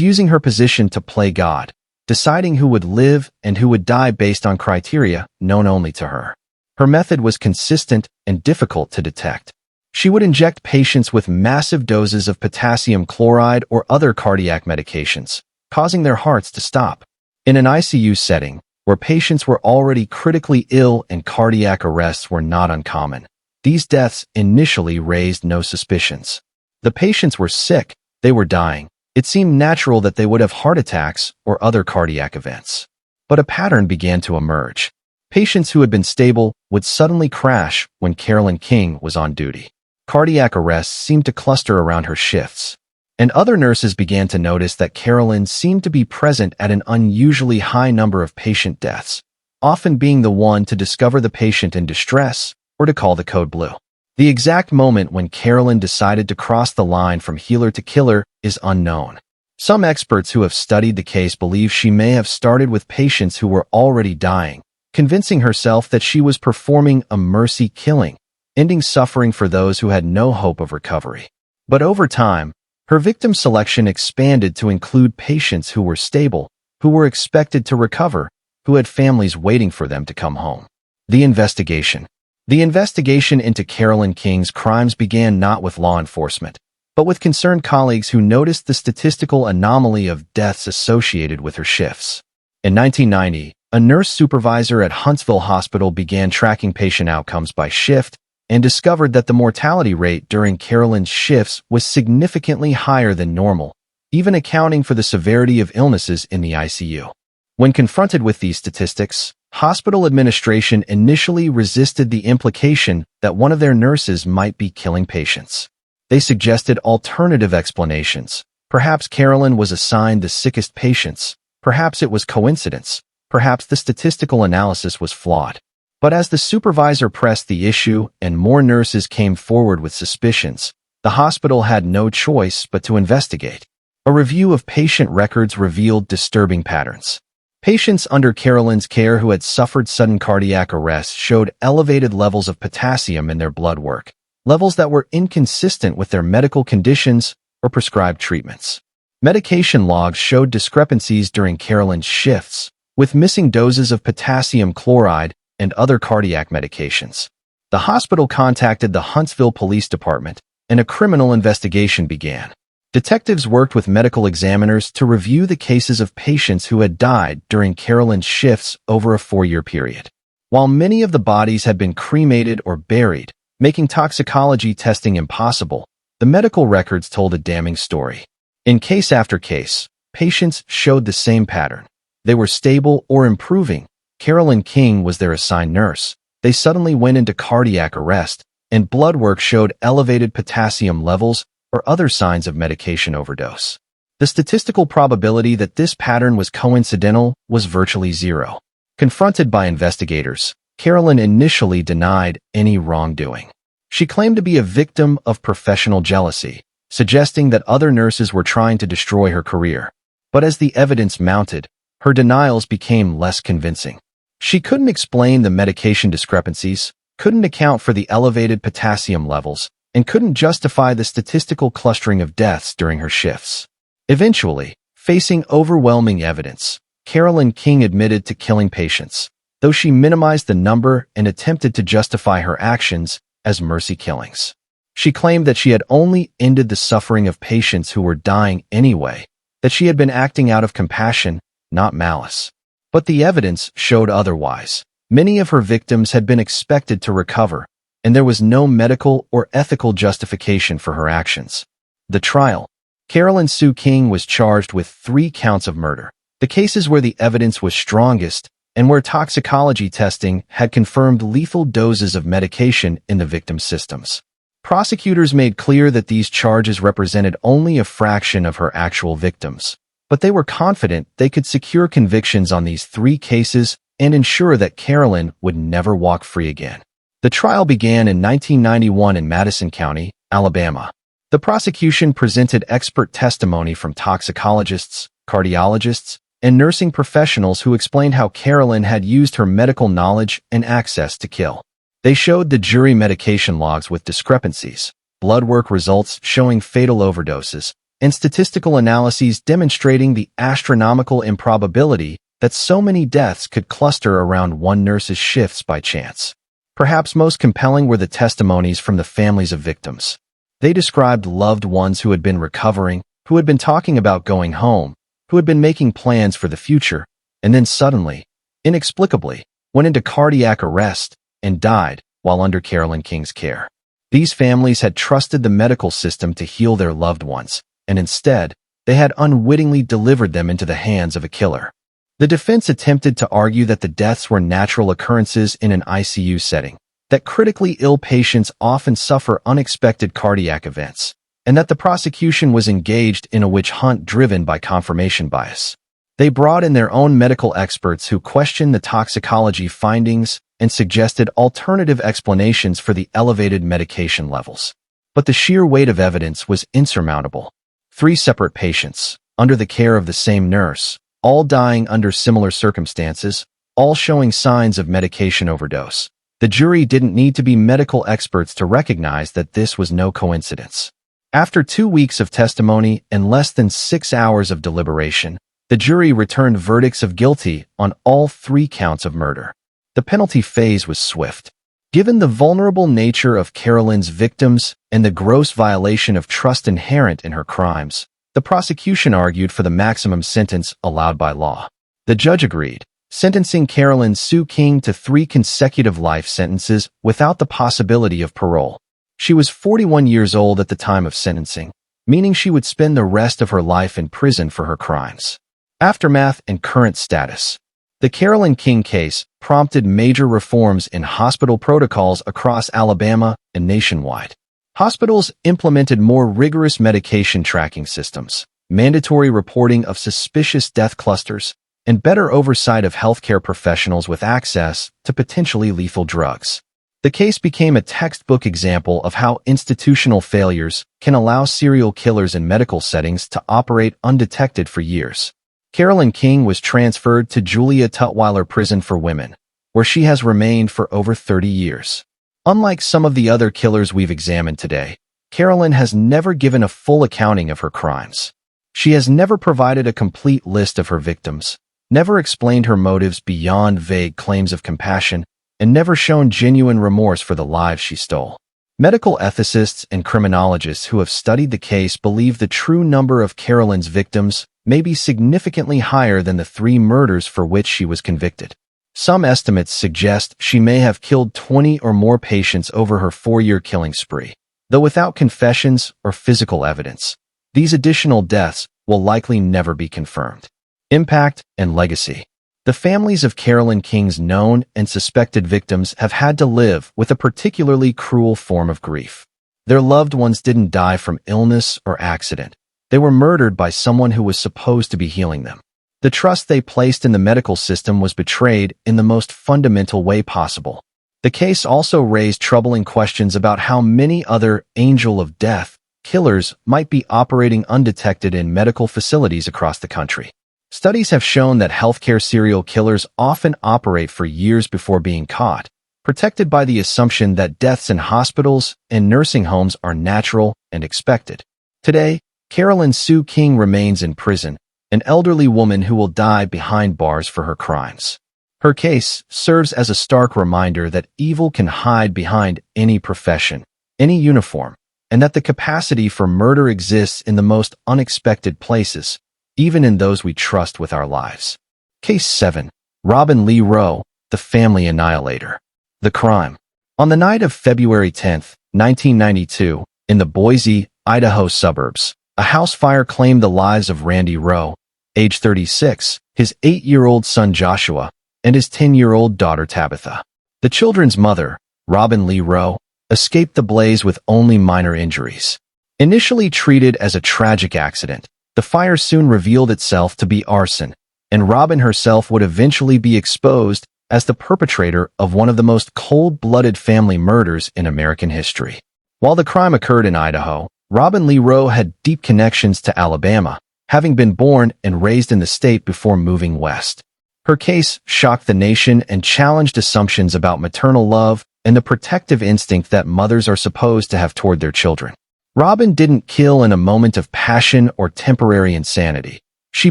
using her position to play God, deciding who would live and who would die based on criteria known only to her. Her method was consistent and difficult to detect. She would inject patients with massive doses of potassium chloride or other cardiac medications, causing their hearts to stop. In an ICU setting, where patients were already critically ill and cardiac arrests were not uncommon, these deaths initially raised no suspicions. The patients were sick, they were dying. It seemed natural that they would have heart attacks or other cardiac events. But a pattern began to emerge. Patients who had been stable would suddenly crash when Carolyn King was on duty. Cardiac arrests seemed to cluster around her shifts. And other nurses began to notice that Carolyn seemed to be present at an unusually high number of patient deaths, often being the one to discover the patient in distress or to call the code blue. The exact moment when Carolyn decided to cross the line from healer to killer is unknown. Some experts who have studied the case believe she may have started with patients who were already dying, convincing herself that she was performing a mercy killing, ending suffering for those who had no hope of recovery. But over time, her victim selection expanded to include patients who were stable, who were expected to recover, who had families waiting for them to come home. The investigation. The investigation into Carolyn King's crimes began not with law enforcement, but with concerned colleagues who noticed the statistical anomaly of deaths associated with her shifts. In 1990, a nurse supervisor at Huntsville Hospital began tracking patient outcomes by shift and discovered that the mortality rate during Carolyn's shifts was significantly higher than normal, even accounting for the severity of illnesses in the ICU. When confronted with these statistics, hospital administration initially resisted the implication that one of their nurses might be killing patients. They suggested alternative explanations. Perhaps Carolyn was assigned the sickest patients. Perhaps it was coincidence. Perhaps the statistical analysis was flawed. But as the supervisor pressed the issue and more nurses came forward with suspicions, the hospital had no choice but to investigate. A review of patient records revealed disturbing patterns. Patients under Carolyn's care who had suffered sudden cardiac arrest showed elevated levels of potassium in their blood work, levels that were inconsistent with their medical conditions or prescribed treatments. Medication logs showed discrepancies during Carolyn's shifts, with missing doses of potassium chloride and other cardiac medications. The hospital contacted the Huntsville Police Department, and a criminal investigation began. Detectives worked with medical examiners to review the cases of patients who had died during Carolyn's shifts over a 4-year period. While many of the bodies had been cremated or buried, making toxicology testing impossible, the medical records told a damning story. In case after case, patients showed the same pattern. They were stable or improving. Carolyn King was their assigned nurse. They suddenly went into cardiac arrest, and blood work showed elevated potassium levels or other signs of medication overdose. The statistical probability that this pattern was coincidental was virtually zero. Confronted by investigators, Carolyn initially denied any wrongdoing. She claimed to be a victim of professional jealousy, suggesting that other nurses were trying to destroy her career. But as the evidence mounted, her denials became less convincing. She couldn't explain the medication discrepancies, couldn't account for the elevated potassium levels, and couldn't justify the statistical clustering of deaths during her shifts. Eventually, facing overwhelming evidence, Carolyn King admitted to killing patients, though she minimized the number and attempted to justify her actions as mercy killings. She claimed that she had only ended the suffering of patients who were dying anyway, that she had been acting out of compassion, not malice. But the evidence showed otherwise. Many of her victims had been expected to recover, and there was no medical or ethical justification for her actions. The trial. Carolyn Sue King was charged with 3 counts of murder. The cases where the evidence was strongest and where toxicology testing had confirmed lethal doses of medication in the victim's systems. Prosecutors made clear that these charges represented only a fraction of her actual victims, but they were confident they could secure convictions on these 3 cases and ensure that Carolyn would never walk free again. The trial began in 1991 in Madison County, Alabama. The prosecution presented expert testimony from toxicologists, cardiologists, and nursing professionals who explained how Carolyn had used her medical knowledge and access to kill. They showed the jury medication logs with discrepancies, blood work results showing fatal overdoses, and statistical analyses demonstrating the astronomical improbability that so many deaths could cluster around one nurse's shifts by chance. Perhaps most compelling were the testimonies from the families of victims. They described loved ones who had been recovering, who had been talking about going home, who had been making plans for the future, and then suddenly, inexplicably, went into cardiac arrest and died while under Carolyn King's care. These families had trusted the medical system to heal their loved ones, and instead, they had unwittingly delivered them into the hands of a killer. The defense attempted to argue that the deaths were natural occurrences in an ICU setting, that critically ill patients often suffer unexpected cardiac events, and that the prosecution was engaged in a witch hunt driven by confirmation bias. They brought in their own medical experts who questioned the toxicology findings and suggested alternative explanations for the elevated medication levels. But the sheer weight of evidence was insurmountable. 3 separate patients, under the care of the same nurse, all dying under similar circumstances, all showing signs of medication overdose. The jury didn't need to be medical experts to recognize that this was no coincidence. After 2 weeks of testimony and less than 6 hours of deliberation, the jury returned verdicts of guilty on all 3 counts of murder. The penalty phase was swift. Given the vulnerable nature of Carolyn's victims and the gross violation of trust inherent in her crimes, the prosecution argued for the maximum sentence allowed by law. The judge agreed, sentencing Carolyn Sue King to 3 consecutive life sentences without the possibility of parole. She was 41 years old at the time of sentencing, meaning she would spend the rest of her life in prison for her crimes. Aftermath and current status. The Carolyn King case prompted major reforms in hospital protocols across Alabama and nationwide. Hospitals implemented more rigorous medication tracking systems, mandatory reporting of suspicious death clusters, and better oversight of healthcare professionals with access to potentially lethal drugs. The case became a textbook example of how institutional failures can allow serial killers in medical settings to operate undetected for years. Carolyn King was transferred to Julia Tutwiler Prison for Women, where she has remained for over 30 years. Unlike some of the other killers we've examined today, Carolyn has never given a full accounting of her crimes. She has never provided a complete list of her victims, never explained her motives beyond vague claims of compassion, and never shown genuine remorse for the lives she stole. Medical ethicists and criminologists who have studied the case believe the true number of Carolyn's victims may be significantly higher than the 3 murders for which she was convicted. Some estimates suggest she may have killed 20 or more patients over her 4-year killing spree, though without confessions or physical evidence. These additional deaths will likely never be confirmed. Impact and legacy. The families of Carolyn King's known and suspected victims have had to live with a particularly cruel form of grief. Their loved ones didn't die from illness or accident. They were murdered by someone who was supposed to be healing them. The trust they placed in the medical system was betrayed in the most fundamental way possible. The case also raised troubling questions about how many other angel of death killers might be operating undetected in medical facilities across the country. Studies have shown that healthcare serial killers often operate for years before being caught, protected by the assumption that deaths in hospitals and nursing homes are natural and expected. Today, Carolyn Sue King remains in prison, an elderly woman who will die behind bars for her crimes. Her case serves as a stark reminder that evil can hide behind any profession, any uniform, and that the capacity for murder exists in the most unexpected places, even in those we trust with our lives. Case 7. Robin Lee Rowe, the Family Annihilator. The crime. On the night of February 10, 1992, in the Boise, Idaho suburbs, a house fire claimed the lives of Randy Rowe, age 36, his 8-year-old son Joshua, and his 10-year-old daughter Tabitha. The children's mother, Robin Lee Rowe, escaped the blaze with only minor injuries. Initially treated as a tragic accident, the fire soon revealed itself to be arson, and Robin herself would eventually be exposed as the perpetrator of one of the most cold-blooded family murders in American history. While the crime occurred in Idaho, Robin Lee Rowe had deep connections to Alabama, having been born and raised in the state before moving west. Her case shocked the nation and challenged assumptions about maternal love and the protective instinct that mothers are supposed to have toward their children. Robin didn't kill in a moment of passion or temporary insanity. She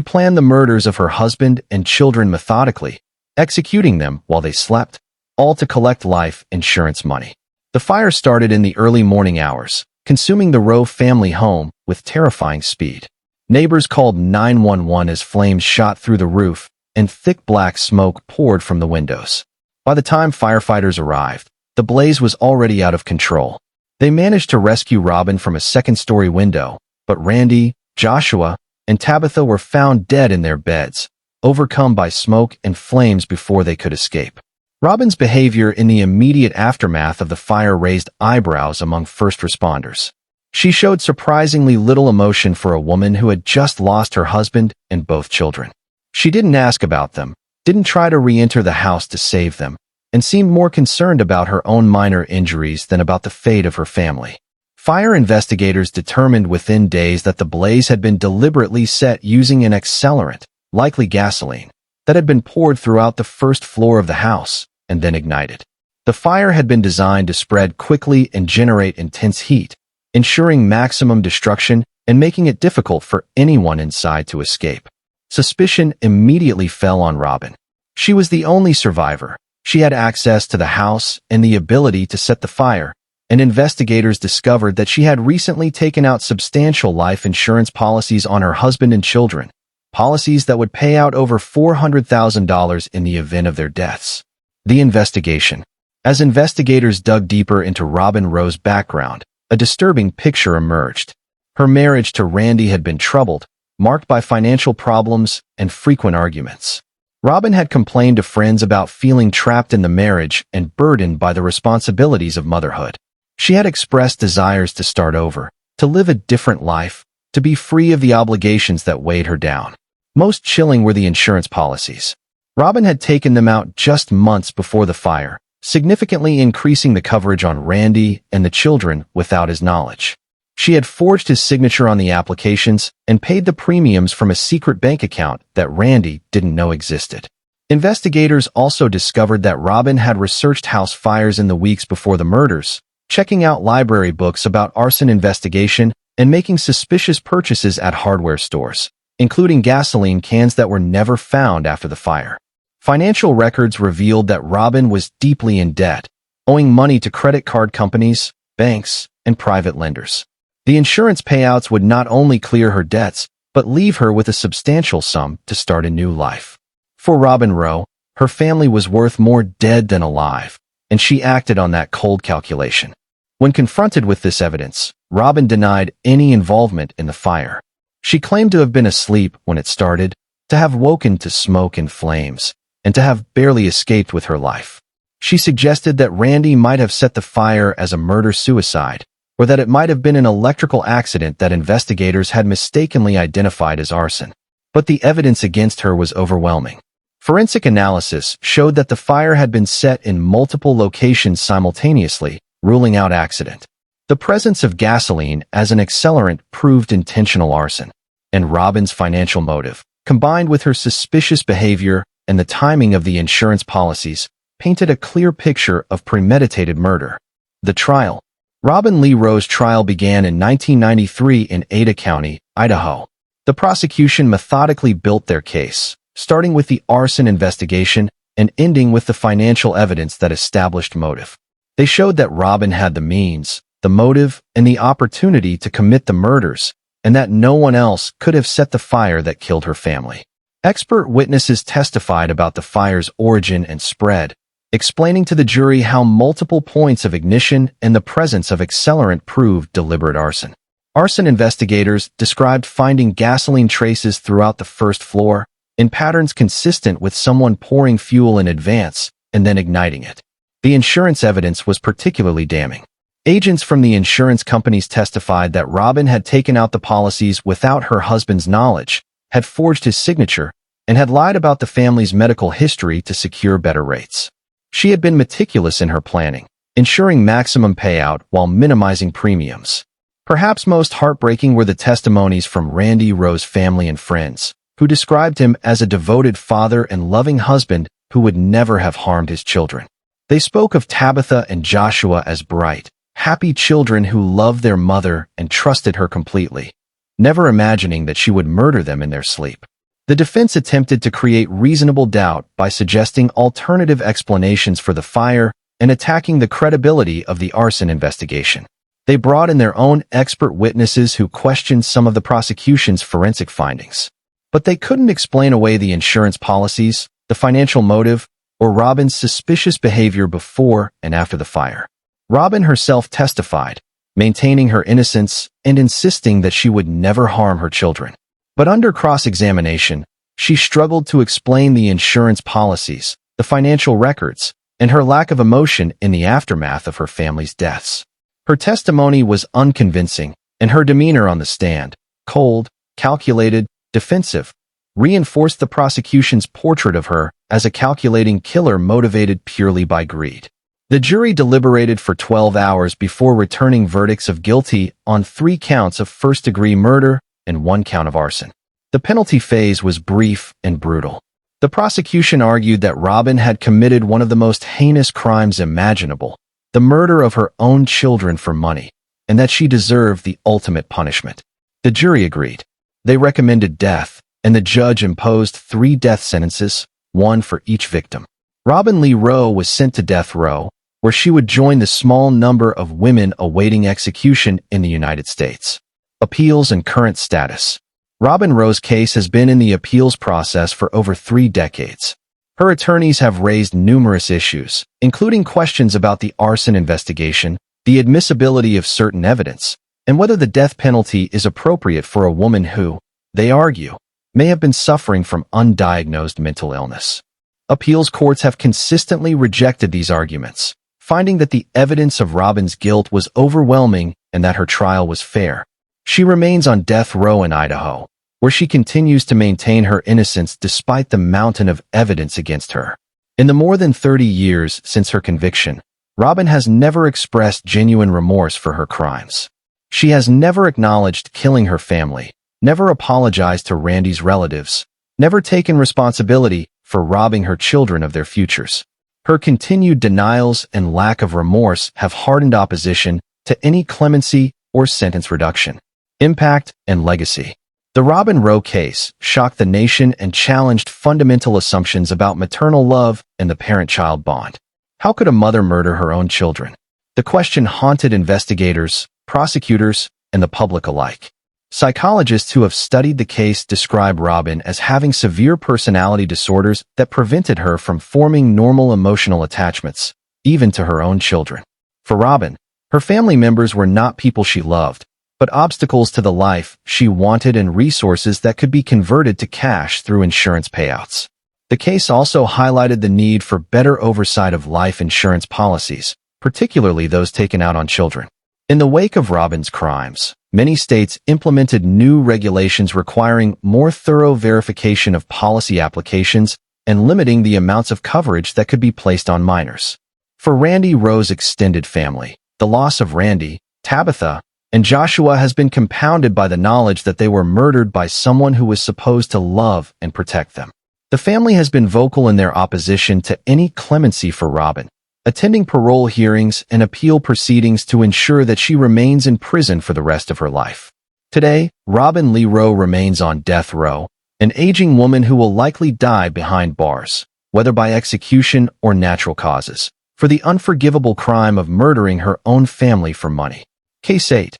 planned the murders of her husband and children methodically, executing them while they slept, all to collect life insurance money. The fire started in the early morning hours, consuming the Rowe family home with terrifying speed. Neighbors called 911 as flames shot through the roof and thick black smoke poured from the windows. By the time firefighters arrived, the blaze was already out of control. They managed to rescue Robin from a second-story window, but Randy, Joshua, and Tabitha were found dead in their beds, overcome by smoke and flames before they could escape. Robin's behavior in the immediate aftermath of the fire raised eyebrows among first responders. She showed surprisingly little emotion for a woman who had just lost her husband and both children. She didn't ask about them, didn't try to re-enter the house to save them, and seemed more concerned about her own minor injuries than about the fate of her family. Fire investigators determined within days that the blaze had been deliberately set using an accelerant, likely gasoline, that had been poured throughout the first floor of the house and then ignited. The fire had been designed to spread quickly and generate intense heat, ensuring maximum destruction and making it difficult for anyone inside to escape. Suspicion immediately fell on Robin. She was the only survivor. She had access to the house and the ability to set the fire, and investigators discovered that she had recently taken out substantial life insurance policies on her husband and children, policies that would pay out over $400,000 in the event of their deaths. The investigation. As investigators dug deeper into Robin Rowe's background, a disturbing picture emerged. Her marriage to Randy had been troubled, marked by financial problems and frequent arguments. Robin had complained to friends about feeling trapped in the marriage and burdened by the responsibilities of motherhood. She had expressed desires to start over, to live a different life, to be free of the obligations that weighed her down. Most chilling were the insurance policies. Robin had taken them out just months before the fire, significantly increasing the coverage on Randy and the children without his knowledge. She had forged his signature on the applications and paid the premiums from a secret bank account that Randy didn't know existed. Investigators also discovered that Robin had researched house fires in the weeks before the murders, checking out library books about arson investigation and making suspicious purchases at hardware stores, including gasoline cans that were never found after the fire. Financial records revealed that Robin was deeply in debt, owing money to credit card companies, banks, and private lenders. The insurance payouts would not only clear her debts, but leave her with a substantial sum to start a new life. For Robin Rowe, her family was worth more dead than alive, and she acted on that cold calculation. When confronted with this evidence, Robin denied any involvement in the fire. She claimed to have been asleep when it started, to have woken to smoke and flames, and to have barely escaped with her life. She suggested that Randy might have set the fire as a murder-suicide, or that it might have been an electrical accident that investigators had mistakenly identified as arson. But the evidence against her was overwhelming. Forensic analysis showed that the fire had been set in multiple locations simultaneously, ruling out accident. The presence of gasoline as an accelerant proved intentional arson, and Robin's financial motive, combined with her suspicious behavior and the timing of the insurance policies, painted a clear picture of premeditated murder. The trial. Robin Lee Rowe's trial began in 1993 in Ada County, Idaho. The prosecution methodically built their case, starting with the arson investigation and ending with the financial evidence that established motive. They showed that Robin had the means, the motive, and the opportunity to commit the murders, and that no one else could have set the fire that killed her family. Expert witnesses testified about the fire's origin and spread, explaining to the jury how multiple points of ignition and the presence of accelerant proved deliberate arson. Arson investigators described finding gasoline traces throughout the first floor, in patterns consistent with someone pouring fuel in advance and then igniting it. The insurance evidence was particularly damning. Agents from the insurance companies testified that Robin had taken out the policies without her husband's knowledge, had forged his signature, and had lied about the family's medical history to secure better rates. She had been meticulous in her planning, ensuring maximum payout while minimizing premiums. Perhaps most heartbreaking were the testimonies from Randy Rowe's family and friends, who described him as a devoted father and loving husband who would never have harmed his children. They spoke of Tabitha and Joshua as bright, happy children who loved their mother and trusted her completely, never imagining that she would murder them in their sleep. The defense attempted to create reasonable doubt by suggesting alternative explanations for the fire and attacking the credibility of the arson investigation. They brought in their own expert witnesses who questioned some of the prosecution's forensic findings. But they couldn't explain away the insurance policies, the financial motive, or Robin's suspicious behavior before and after the fire. Robin herself testified, maintaining her innocence and insisting that she would never harm her children. But under cross-examination, she struggled to explain the insurance policies, the financial records, and her lack of emotion in the aftermath of her family's deaths. Her testimony was unconvincing, and her demeanor on the stand, cold, calculated, defensive, reinforced the prosecution's portrait of her as a calculating killer motivated purely by greed. The jury deliberated for 12 hours before returning verdicts of guilty on 3 counts of first-degree murder and 1 count of arson. The penalty phase was brief and brutal. The prosecution argued that Robin had committed one of the most heinous crimes imaginable, the murder of her own children for money, and that she deserved the ultimate punishment. The jury agreed. They recommended death, and the judge imposed 3 death sentences, 1 for each victim. Robin Lee Rowe was sent to death row, where she would join the small number of women awaiting execution in the United States. Appeals and current status. Robin Rowe's case has been in the appeals process for over 3 decades. Her attorneys have raised numerous issues, including questions about the arson investigation, the admissibility of certain evidence, and whether the death penalty is appropriate for a woman who, they argue, may have been suffering from undiagnosed mental illness. Appeals courts have consistently rejected these arguments, finding that the evidence of Robin's guilt was overwhelming and that her trial was fair. She remains on death row in Idaho, where she continues to maintain her innocence despite the mountain of evidence against her. In the more than 30 years since her conviction, Robin has never expressed genuine remorse for her crimes. She has never acknowledged killing her family, never apologized to Randy's relatives, never taken responsibility for robbing her children of their futures. Her continued denials and lack of remorse have hardened opposition to any clemency or sentence reduction. Impact and legacy. The Robin Rowe case shocked the nation and challenged fundamental assumptions about maternal love and the parent-child bond. How could a mother murder her own children? The question haunted investigators, prosecutors, and the public alike. Psychologists who have studied the case describe Robin as having severe personality disorders that prevented her from forming normal emotional attachments, even to her own children. For Robin, her family members were not people she loved, but obstacles to the life she wanted and resources that could be converted to cash through insurance payouts. The case also highlighted the need for better oversight of life insurance policies, particularly those taken out on children. In the wake of Robin's crimes, many states implemented new regulations requiring more thorough verification of policy applications and limiting the amounts of coverage that could be placed on minors. For Randy Rowe's extended family, the loss of Randy, Tabitha, and Joshua has been compounded by the knowledge that they were murdered by someone who was supposed to love and protect them. The family has been vocal in their opposition to any clemency for Robin, attending parole hearings and appeal proceedings to ensure that she remains in prison for the rest of her life. Today, Robin Lee Rowe remains on death row, an aging woman who will likely die behind bars, whether by execution or natural causes, for the unforgivable crime of murdering her own family for money. Case 8.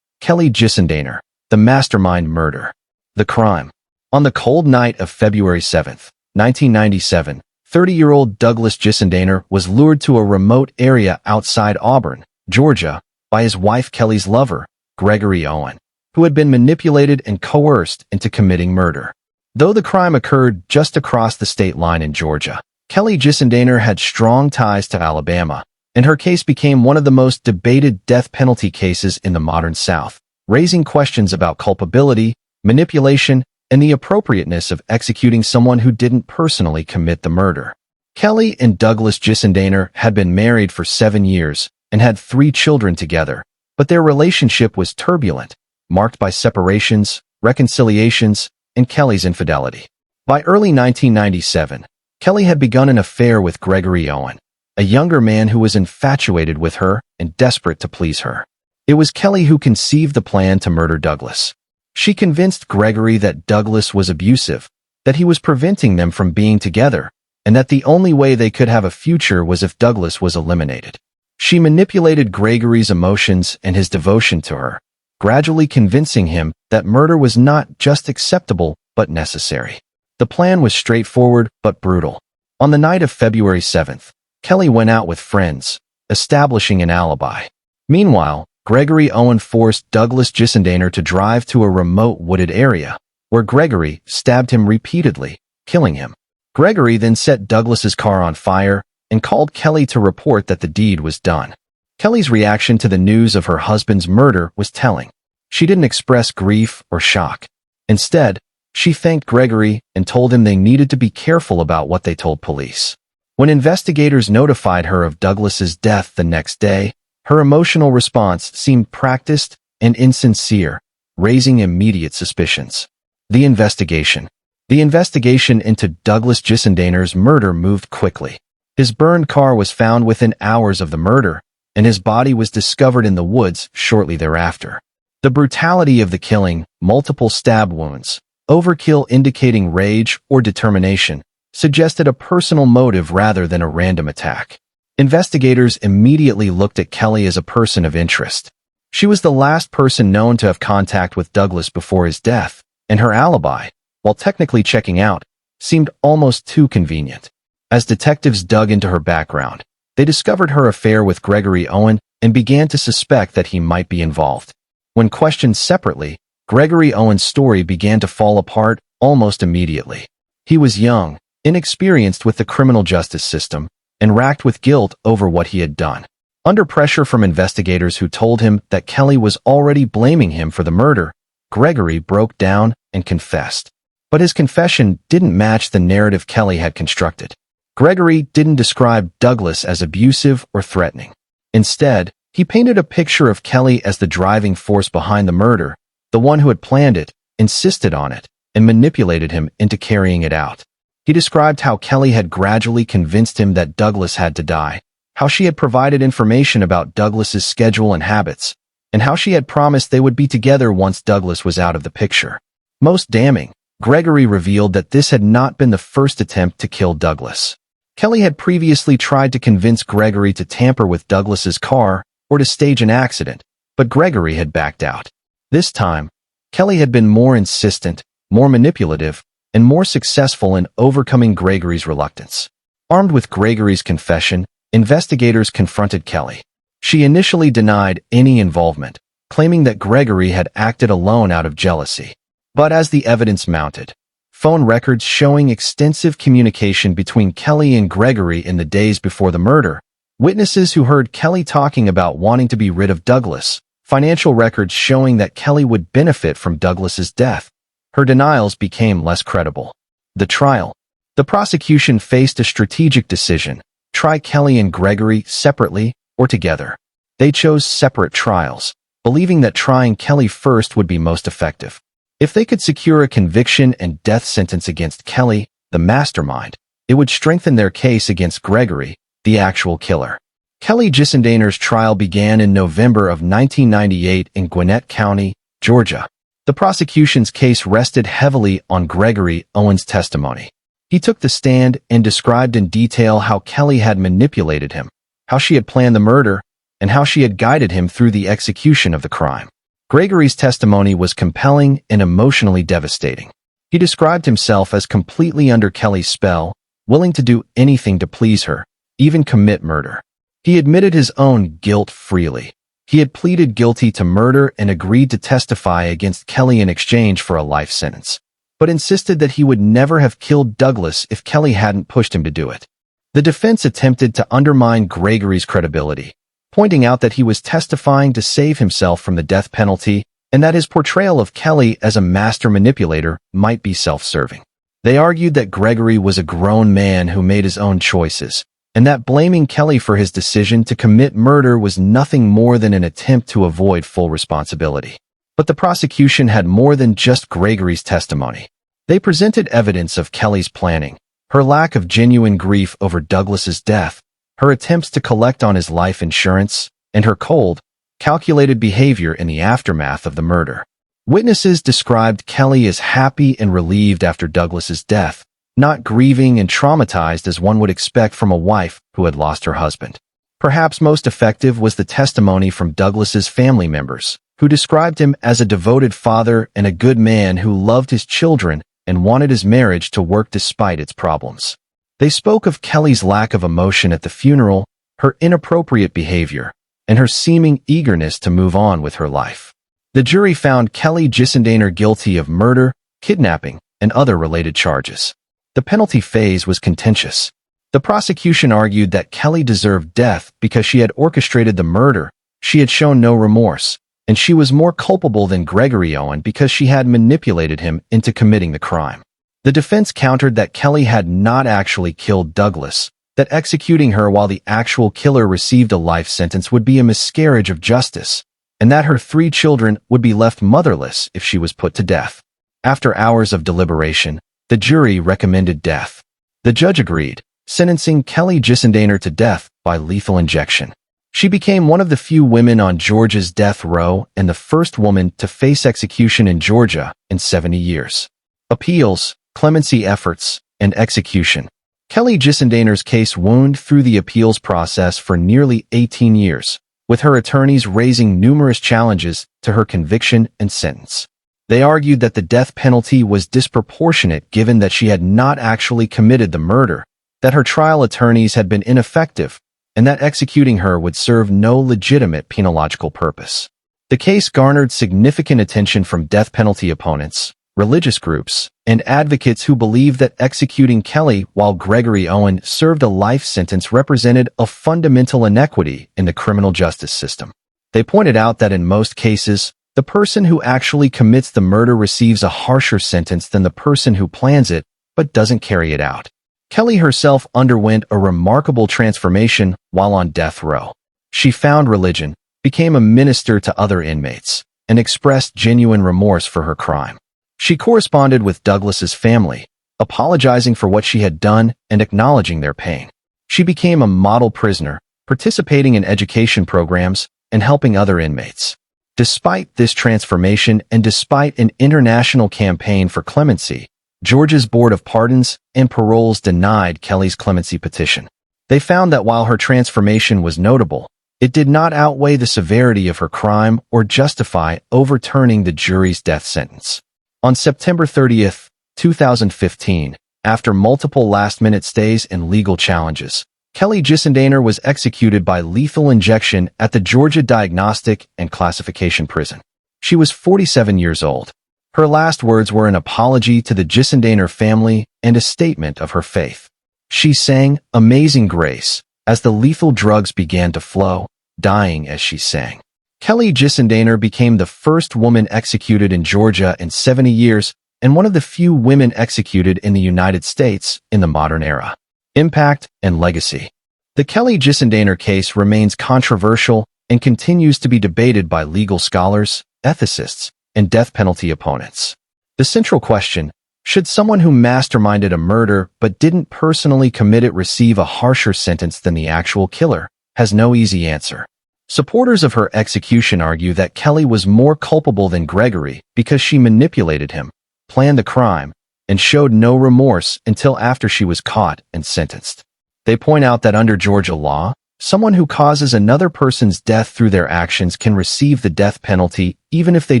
Kelly Gissendaner, the mastermind murder. The crime. On the cold night of February 7, 1997, 30-year-old Douglas Gissendaner was lured to a remote area outside Auburn, Georgia, by his wife Kelly's lover, Gregory Owen, who had been manipulated and coerced into committing murder. Though the crime occurred just across the state line in Georgia, Kelly Gissendaner had strong ties to Alabama, and her case became one of the most debated death penalty cases in the modern South, raising questions about culpability, manipulation, and the appropriateness of executing someone who didn't personally commit the murder. Kelly and Douglas Gissendaner had been married for 7 years and had 3 children together, but their relationship was turbulent, marked by separations, reconciliations, and Kelly's infidelity. By early 1997, Kelly had begun an affair with Gregory Owen, a younger man who was infatuated with her and desperate to please her. It was Kelly who conceived the plan to murder Douglas. She convinced Gregory that Douglas was abusive, that he was preventing them from being together, and that the only way they could have a future was if Douglas was eliminated. She manipulated Gregory's emotions and his devotion to her, gradually convincing him that murder was not just acceptable but necessary. The plan was straightforward but brutal. On the night of February 7th, Kelly went out with friends, establishing an alibi. Meanwhile, Gregory Owen forced Douglas Gissendaner to drive to a remote wooded area, where Gregory stabbed him repeatedly, killing him. Gregory then set Douglas's car on fire and called Kelly to report that the deed was done. Kelly's reaction to the news of her husband's murder was telling. She didn't express grief or shock. Instead, she thanked Gregory and told him they needed to be careful about what they told police. When investigators notified her of Douglas's death the next day, her emotional response seemed practiced and insincere, raising immediate suspicions. The investigation. The investigation into Douglas Gissendaner's murder moved quickly. His burned car was found within hours of the murder, and his body was discovered in the woods shortly thereafter. The brutality of the killing, multiple stab wounds, overkill indicating rage or determination, suggested a personal motive rather than a random attack. Investigators immediately looked at Kelly as a person of interest. She was the last person known to have contact with Douglas before his death, and her alibi, while technically checking out, seemed almost too convenient. As detectives dug into her background, they discovered her affair with Gregory Owen and began to suspect that he might be involved. When questioned separately, Gregory Owen's story began to fall apart almost immediately. He was young, inexperienced with the criminal justice system, and racked with guilt over what he had done. Under pressure from investigators who told him that Kelly was already blaming him for the murder, Gregory broke down and confessed. But his confession didn't match the narrative Kelly had constructed. Gregory didn't describe Douglas as abusive or threatening. Instead, he painted a picture of Kelly as the driving force behind the murder, the one who had planned it, insisted on it, and manipulated him into carrying it out. He described how Kelly had gradually convinced him that Douglas had to die, how she had provided information about Douglas's schedule and habits, and how she had promised they would be together once Douglas was out of the picture. Most damning, Gregory revealed that this had not been the first attempt to kill Douglas. Kelly had previously tried to convince Gregory to tamper with Douglas's car or to stage an accident, but Gregory had backed out. This time, Kelly had been more insistent, more manipulative, and more successful in overcoming Gregory's reluctance. Armed with Gregory's confession, investigators confronted Kelly. She initially denied any involvement, claiming that Gregory had acted alone out of jealousy. But as the evidence mounted, phone records showing extensive communication between Kelly and Gregory in the days before the murder, witnesses who heard Kelly talking about wanting to be rid of Douglas, financial records showing that Kelly would benefit from Douglas's death, her denials became less credible. The trial. The prosecution faced a strategic decision: try Kelly and Gregory separately or together. They chose separate trials, believing that trying Kelly first would be most effective. If they could secure a conviction and death sentence against Kelly, the mastermind, it would strengthen their case against Gregory, the actual killer. Kelly Gissendaner's trial began in November of 1998 in Gwinnett County, Georgia. The prosecution's case rested heavily on Gregory Owen's testimony. He took the stand and described in detail how Kelly had manipulated him, how she had planned the murder, and how she had guided him through the execution of the crime. Gregory's testimony was compelling and emotionally devastating. He described himself as completely under Kelly's spell, willing to do anything to please her, even commit murder. He admitted his own guilt freely. He had pleaded guilty to murder and agreed to testify against Kelly in exchange for a life sentence, but insisted that he would never have killed Douglas if Kelly hadn't pushed him to do it. The defense attempted to undermine Gregory's credibility, pointing out that he was testifying to save himself from the death penalty and that his portrayal of Kelly as a master manipulator might be self-serving. They argued that Gregory was a grown man who made his own choices, and that blaming Kelly for his decision to commit murder was nothing more than an attempt to avoid full responsibility. But the prosecution had more than just Gregory's testimony. They presented evidence of Kelly's planning, her lack of genuine grief over Douglas's death, her attempts to collect on his life insurance, and her cold, calculated behavior in the aftermath of the murder. Witnesses described Kelly as happy and relieved after Douglas's death, not grieving and traumatized as one would expect from a wife who had lost her husband. Perhaps most effective was the testimony from Douglas's family members, who described him as a devoted father and a good man who loved his children and wanted his marriage to work despite its problems. They spoke of Kelly's lack of emotion at the funeral, her inappropriate behavior, and her seeming eagerness to move on with her life. The jury found Kelly Gissendaner guilty of murder, kidnapping, and other related charges. The penalty phase was contentious. The prosecution argued that Kelly deserved death because she had orchestrated the murder, she had shown no remorse, and she was more culpable than Gregory Owen because she had manipulated him into committing the crime. The defense countered that Kelly had not actually killed Douglas, that executing her while the actual killer received a life sentence would be a miscarriage of justice, and that her 3 children would be left motherless if she was put to death. After hours of deliberation, the jury recommended death. The judge agreed, sentencing Kelly Gissendaner to death by lethal injection. She became one of the few women on Georgia's death row and the first woman to face execution in Georgia in 70 years. Appeals, clemency efforts, and execution. Kelly Gissendaner's case wound through the appeals process for nearly 18 years, with her attorneys raising numerous challenges to her conviction and sentence. They argued that the death penalty was disproportionate given that she had not actually committed the murder, that her trial attorneys had been ineffective, and that executing her would serve no legitimate penological purpose. The case garnered significant attention from death penalty opponents, religious groups, and advocates who believed that executing Kelly while Gregory Owen served a life sentence represented a fundamental inequity in the criminal justice system. They pointed out that in most cases, the person who actually commits the murder receives a harsher sentence than the person who plans it but doesn't carry it out. Kelly herself underwent a remarkable transformation while on death row. She found religion, became a minister to other inmates, and expressed genuine remorse for her crime. She corresponded with Douglas's family, apologizing for what she had done and acknowledging their pain. She became a model prisoner, participating in education programs and helping other inmates. Despite this transformation and despite an international campaign for clemency, Georgia's Board of Pardons and Paroles denied Kelly's clemency petition. They found that while her transformation was notable, It did not outweigh the severity of her crime or justify overturning the jury's death sentence. On September 30th, 2015, after multiple last-minute stays and legal challenges, Kelly Gissendaner was executed by lethal injection at the Georgia Diagnostic and Classification Prison. She was 47 years old. Her last words were an apology to the Gissendaner family and a statement of her faith. She sang Amazing Grace as the lethal drugs began to flow, dying as she sang. Kelly Gissendaner became the first woman executed in Georgia in 70 years and one of the few women executed in the United States in the modern era. Impact and legacy. The Kelly Gissendaner case remains controversial and continues to be debated by legal scholars, ethicists, and death penalty opponents. The central question, should someone who masterminded a murder but didn't personally commit it receive a harsher sentence than the actual killer, has no easy answer. Supporters of her execution argue that Kelly was more culpable than Gregory because she manipulated him, planned the crime, and showed no remorse until after she was caught and sentenced. They point out that under Georgia law, someone who causes another person's death through their actions can receive the death penalty even if they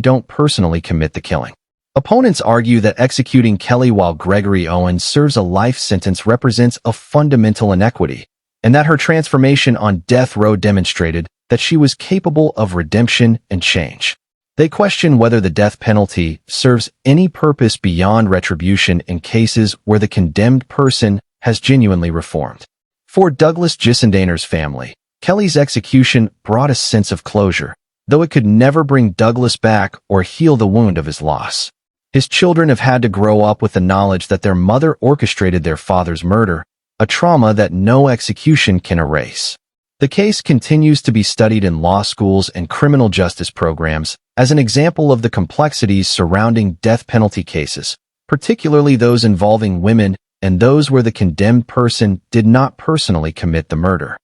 don't personally commit the killing. Opponents argue that executing Kelly while Gregory Owens serves a life sentence represents a fundamental inequity, and that her transformation on death row demonstrated that she was capable of redemption and change. They question whether the death penalty serves any purpose beyond retribution in cases where the condemned person has genuinely reformed. For Douglas Gissendaner's family, Kelly's execution brought a sense of closure, though it could never bring Douglas back or heal the wound of his loss. His children have had to grow up with the knowledge that their mother orchestrated their father's murder, a trauma that no execution can erase. The case continues to be studied in law schools and criminal justice programs as an example of the complexities surrounding death penalty cases, particularly those involving women and those where the condemned person did not personally commit the murder.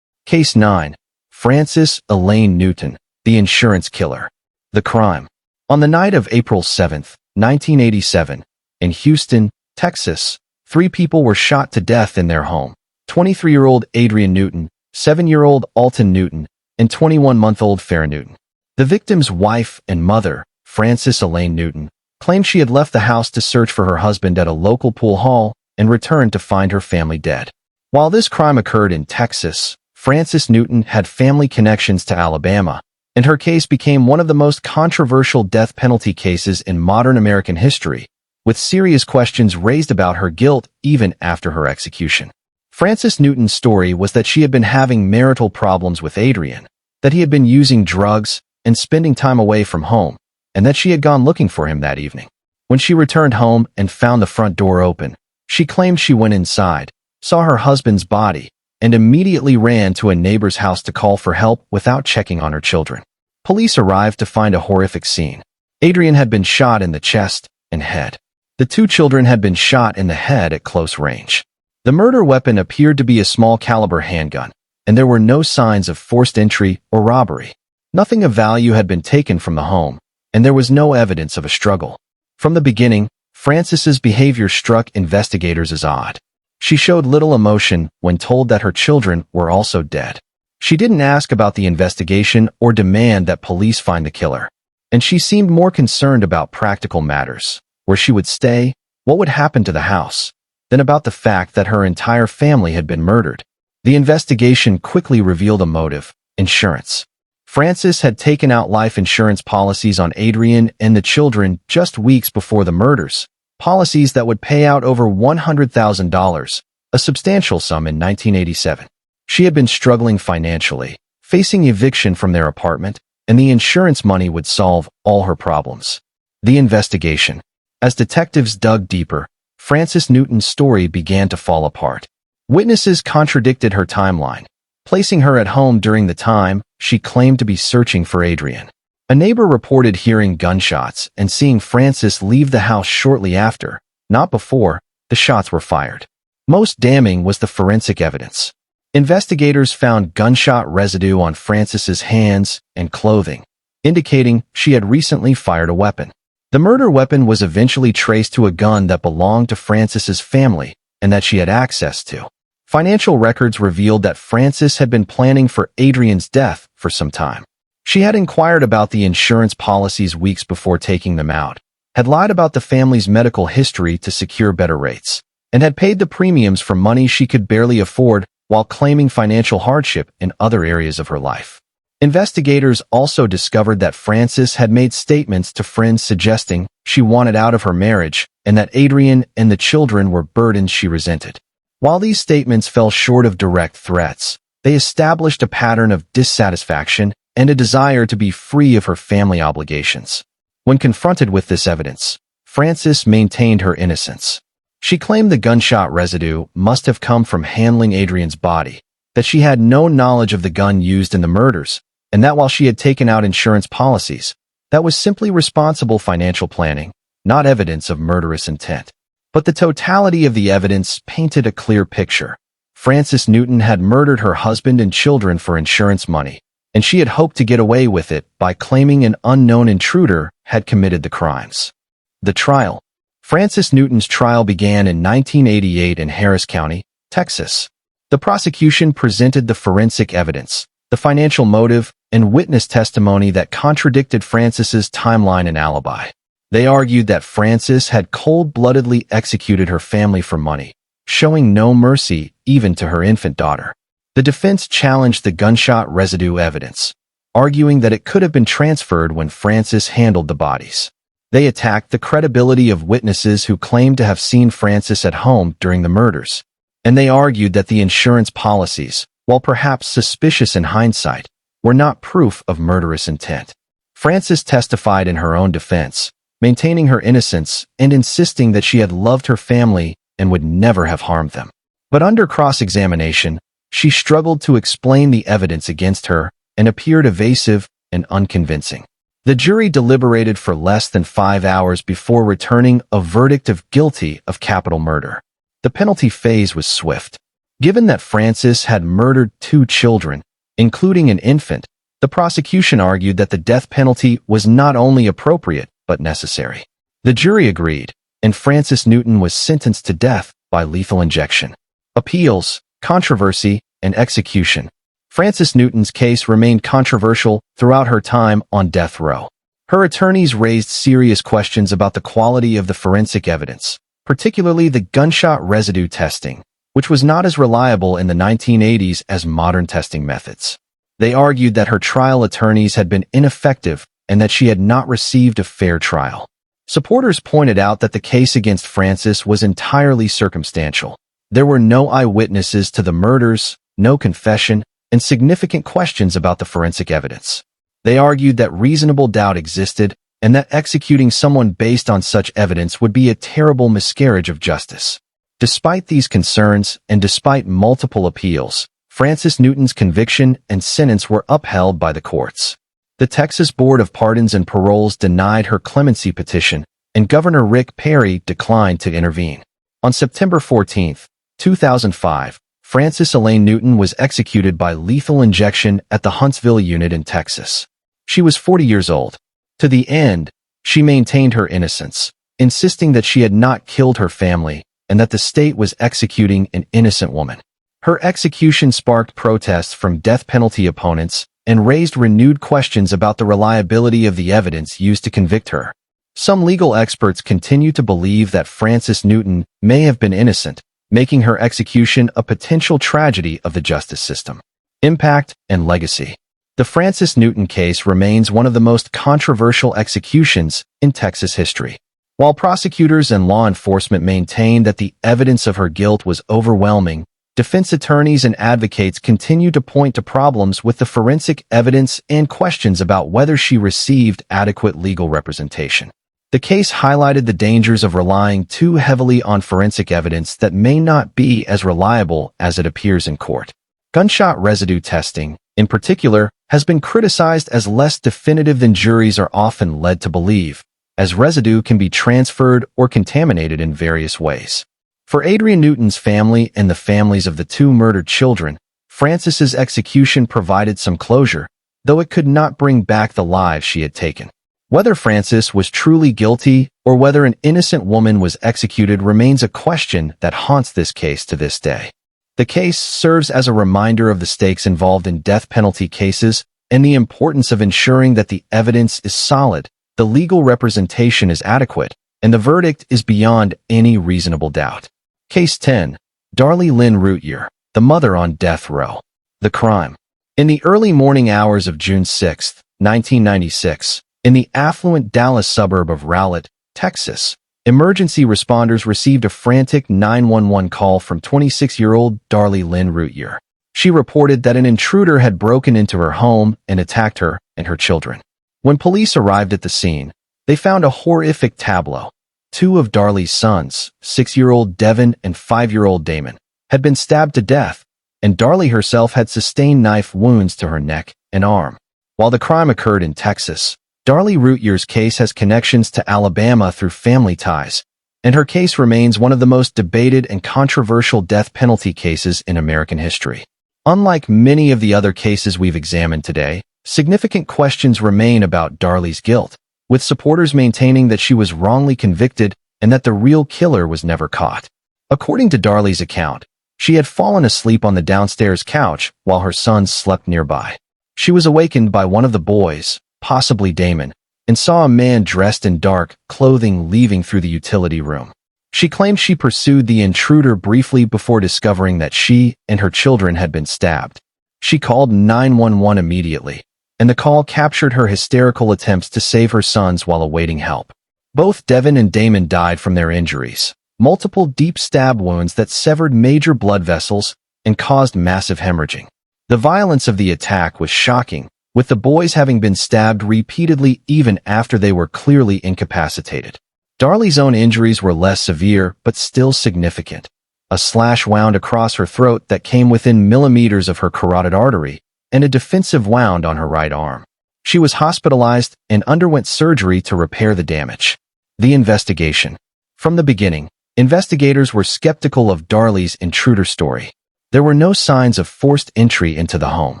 Case 9. Frances Elaine Newton, the insurance killer. The crime. On the night of April 7, 1987, in Houston, Texas, 3 people were shot to death in their home. 23-year-old Adrian Newton, 7-year-old Alton Newton, and 21-month-old Farrah Newton. The victim's wife and mother, Frances Elaine Newton, claimed she had left the house to search for her husband at a local pool hall and returned to find her family dead. While this crime occurred in Texas, Frances Newton had family connections to Alabama, and her case became one of the most controversial death penalty cases in modern American history, with serious questions raised about her guilt even after her execution. Frances Newton's story was that she had been having marital problems with Adrian, that he had been using drugs and spending time away from home, and that she had gone looking for him that evening. When she returned home and found the front door open, she claimed she went inside, saw her husband's body, and immediately ran to a neighbor's house to call for help without checking on her children. Police arrived to find a horrific scene. Adrian had been shot in the chest and head. The 2 children had been shot in the head at close range. The murder weapon appeared to be a small-caliber handgun, and there were no signs of forced entry or robbery. Nothing of value had been taken from the home, and there was no evidence of a struggle. From the beginning, Frances's behavior struck investigators as odd. She showed little emotion when told that her children were also dead. She didn't ask about the investigation or demand that police find the killer, and she seemed more concerned about practical matters, where she would stay, what would happen to the house, than about the fact that her entire family had been murdered. The investigation quickly revealed a motive: insurance. Frances had taken out life insurance policies on Adrian and the children just weeks before the murders, policies that would pay out over $100,000, a substantial sum in 1987. She had been struggling financially, facing eviction from their apartment, and the insurance money would solve all her problems. The investigation. As detectives dug deeper, Frances Newton's story began to fall apart. Witnesses contradicted her timeline, placing her at home during the time she claimed to be searching for Adrian. A neighbor reported hearing gunshots and seeing Frances leave the house shortly after, not before, the shots were fired. Most damning was the forensic evidence. Investigators found gunshot residue on Frances's hands and clothing, indicating she had recently fired a weapon. The murder weapon was eventually traced to a gun that belonged to Frances's family and that she had access to. Financial records revealed that Frances had been planning for Adrian's death for some time. She had inquired about the insurance policies weeks before taking them out, had lied about the family's medical history to secure better rates, and had paid the premiums for money she could barely afford while claiming financial hardship in other areas of her life. Investigators also discovered that Frances had made statements to friends suggesting she wanted out of her marriage and that Adrian and the children were burdens she resented. While these statements fell short of direct threats, they established a pattern of dissatisfaction and a desire to be free of her family obligations. When confronted with this evidence, Frances maintained her innocence. She claimed the gunshot residue must have come from handling Adrian's body, that she had no knowledge of the gun used in the murders, and that while she had taken out insurance policies, that was simply responsible financial planning, not evidence of murderous intent. But the totality of the evidence painted a clear picture. Frances Newton had murdered her husband and children for insurance money, and she had hoped to get away with it by claiming an unknown intruder had committed the crimes. The trial. Frances Newton's trial began in 1988 in Harris County, Texas. The prosecution presented the forensic evidence, the financial motive, and witness testimony that contradicted Frances's timeline and alibi. They argued that Frances had cold-bloodedly executed her family for money, showing no mercy even to her infant daughter. The defense challenged the gunshot residue evidence, arguing that it could have been transferred when Frances handled the bodies. They attacked the credibility of witnesses who claimed to have seen Frances at home during the murders, and they argued that the insurance policies, while perhaps suspicious in hindsight, were not proof of murderous intent. Frances testified in her own defense, maintaining her innocence and insisting that she had loved her family and would never have harmed them. But under cross-examination, she struggled to explain the evidence against her and appeared evasive and unconvincing. The jury deliberated for less than 5 hours before returning a verdict of guilty of capital murder. The penalty phase was swift. Given that Frances had murdered 2 children, including an infant, the prosecution argued that the death penalty was not only appropriate but necessary. The jury agreed, and Frances Newton was sentenced to death by lethal injection. Appeals, controversy, and execution. Frances Newton's case remained controversial throughout her time on death row. Her attorneys raised serious questions about the quality of the forensic evidence, particularly the gunshot residue testing, which was not as reliable in the 1980s as modern testing methods. They argued that her trial attorneys had been ineffective and that she had not received a fair trial. Supporters pointed out that the case against Frances was entirely circumstantial. There were no eyewitnesses to the murders, no confession, and significant questions about the forensic evidence. They argued that reasonable doubt existed and that executing someone based on such evidence would be a terrible miscarriage of justice. Despite these concerns and despite multiple appeals, Frances Newton's conviction and sentence were upheld by the courts. The Texas Board of Pardons and Paroles denied her clemency petition, and Governor Rick Perry declined to intervene. On September 14, 2005, Frances Elaine Newton was executed by lethal injection at the Huntsville unit in Texas. She was 40 years old. To the end, she maintained her innocence, insisting that she had not killed her family and that the state was executing an innocent woman. Her execution sparked protests from death penalty opponents and raised renewed questions about the reliability of the evidence used to convict her. Some legal experts continue to believe that Frances Newton may have been innocent, making her execution a potential tragedy of the justice system. Impact and legacy. The Frances Newton case remains one of the most controversial executions in Texas history. While prosecutors and law enforcement maintain that the evidence of her guilt was overwhelming, defense attorneys and advocates continue to point to problems with the forensic evidence and questions about whether she received adequate legal representation. The case highlighted the dangers of relying too heavily on forensic evidence that may not be as reliable as it appears in court. Gunshot residue testing, in particular, has been criticized as less definitive than juries are often led to believe, as residue can be transferred or contaminated in various ways. For Adrian Newton's family and the families of the 2 murdered children, Frances's execution provided some closure, though it could not bring back the lives she had taken. Whether Frances was truly guilty or whether an innocent woman was executed remains a question that haunts this case to this day. The case serves as a reminder of the stakes involved in death penalty cases and the importance of ensuring that the evidence is solid, the legal representation is adequate, and the verdict is beyond any reasonable doubt. Case 10. Darlie Lynn Routier, the mother on death row. The crime. In the early morning hours of June 6, 1996, in the affluent Dallas suburb of Rowlett, Texas, emergency responders received a frantic 911 call from 26-year-old Darlie Lynn Routier. She reported that an intruder had broken into her home and attacked her and her children. When police arrived at the scene, they found a horrific tableau. Two of Darlie's sons, 6-year-old Devin and 5-year-old Damon, had been stabbed to death, and Darlie herself had sustained knife wounds to her neck and arm. While the crime occurred in Texas, Darlie Routier's case has connections to Alabama through family ties, and her case remains one of the most debated and controversial death penalty cases in American history. Unlike many of the other cases we've examined today, significant questions remain about Darlie's guilt, with supporters maintaining that she was wrongly convicted and that the real killer was never caught. According to Darlie's account, she had fallen asleep on the downstairs couch while her sons slept nearby. She was awakened by one of the boys, possibly Damon, and saw a man dressed in dark clothing leaving through the utility room. She claimed she pursued the intruder briefly before discovering that she and her children had been stabbed. She called 911 immediately, and the call captured her hysterical attempts to save her sons while awaiting help. Both Devin and Damon died from their injuries, multiple deep stab wounds that severed major blood vessels and caused massive hemorrhaging. The violence of the attack was shocking, with the boys having been stabbed repeatedly even after they were clearly incapacitated. Darlie's own injuries were less severe but still significant. A slash wound across her throat that came within millimeters of her carotid artery, and a defensive wound on her right arm. She was hospitalized and underwent surgery to repair the damage. The investigation. From the beginning, investigators were skeptical of Darlie's intruder story. There were no signs of forced entry into the home.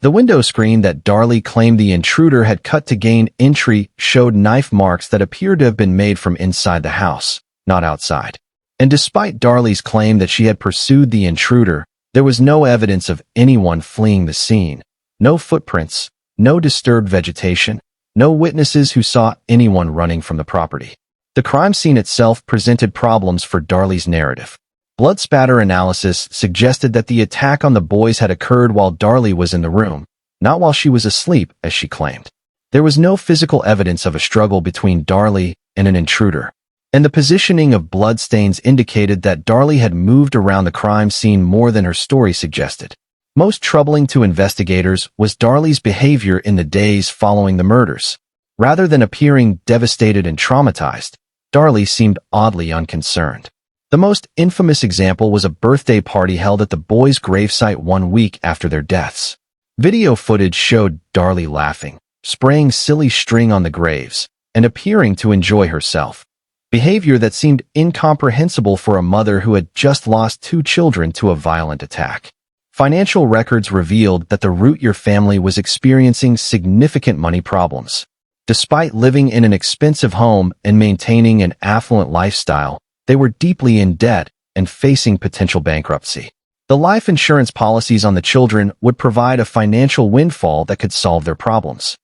The window screen that Darlie claimed the intruder had cut to gain entry showed knife marks that appeared to have been made from inside the house, not outside. And despite Darlie's claim that she had pursued the intruder, there was no evidence of anyone fleeing the scene. No footprints, no disturbed vegetation, no witnesses who saw anyone running from the property. The crime scene itself presented problems for Darlie's narrative. Blood spatter analysis suggested that the attack on the boys had occurred while Darlie was in the room, not while she was asleep, as she claimed. There was no physical evidence of a struggle between Darlie and an intruder, and the positioning of bloodstains indicated that Darlie had moved around the crime scene more than her story suggested. Most troubling to investigators was Darlie's behavior in the days following the murders. Rather than appearing devastated and traumatized, Darlie seemed oddly unconcerned. The most infamous example was a birthday party held at the boys' gravesite 1 week after their deaths. Video footage showed Darlie laughing, spraying silly string on the graves, and appearing to enjoy herself. Behavior that seemed incomprehensible for a mother who had just lost 2 children to a violent attack. Financial records revealed that the Routier family was experiencing significant money problems. Despite living in an expensive home and maintaining an affluent lifestyle, they were deeply in debt and facing potential bankruptcy. The life insurance policies on the children would provide a financial windfall that could solve their problems.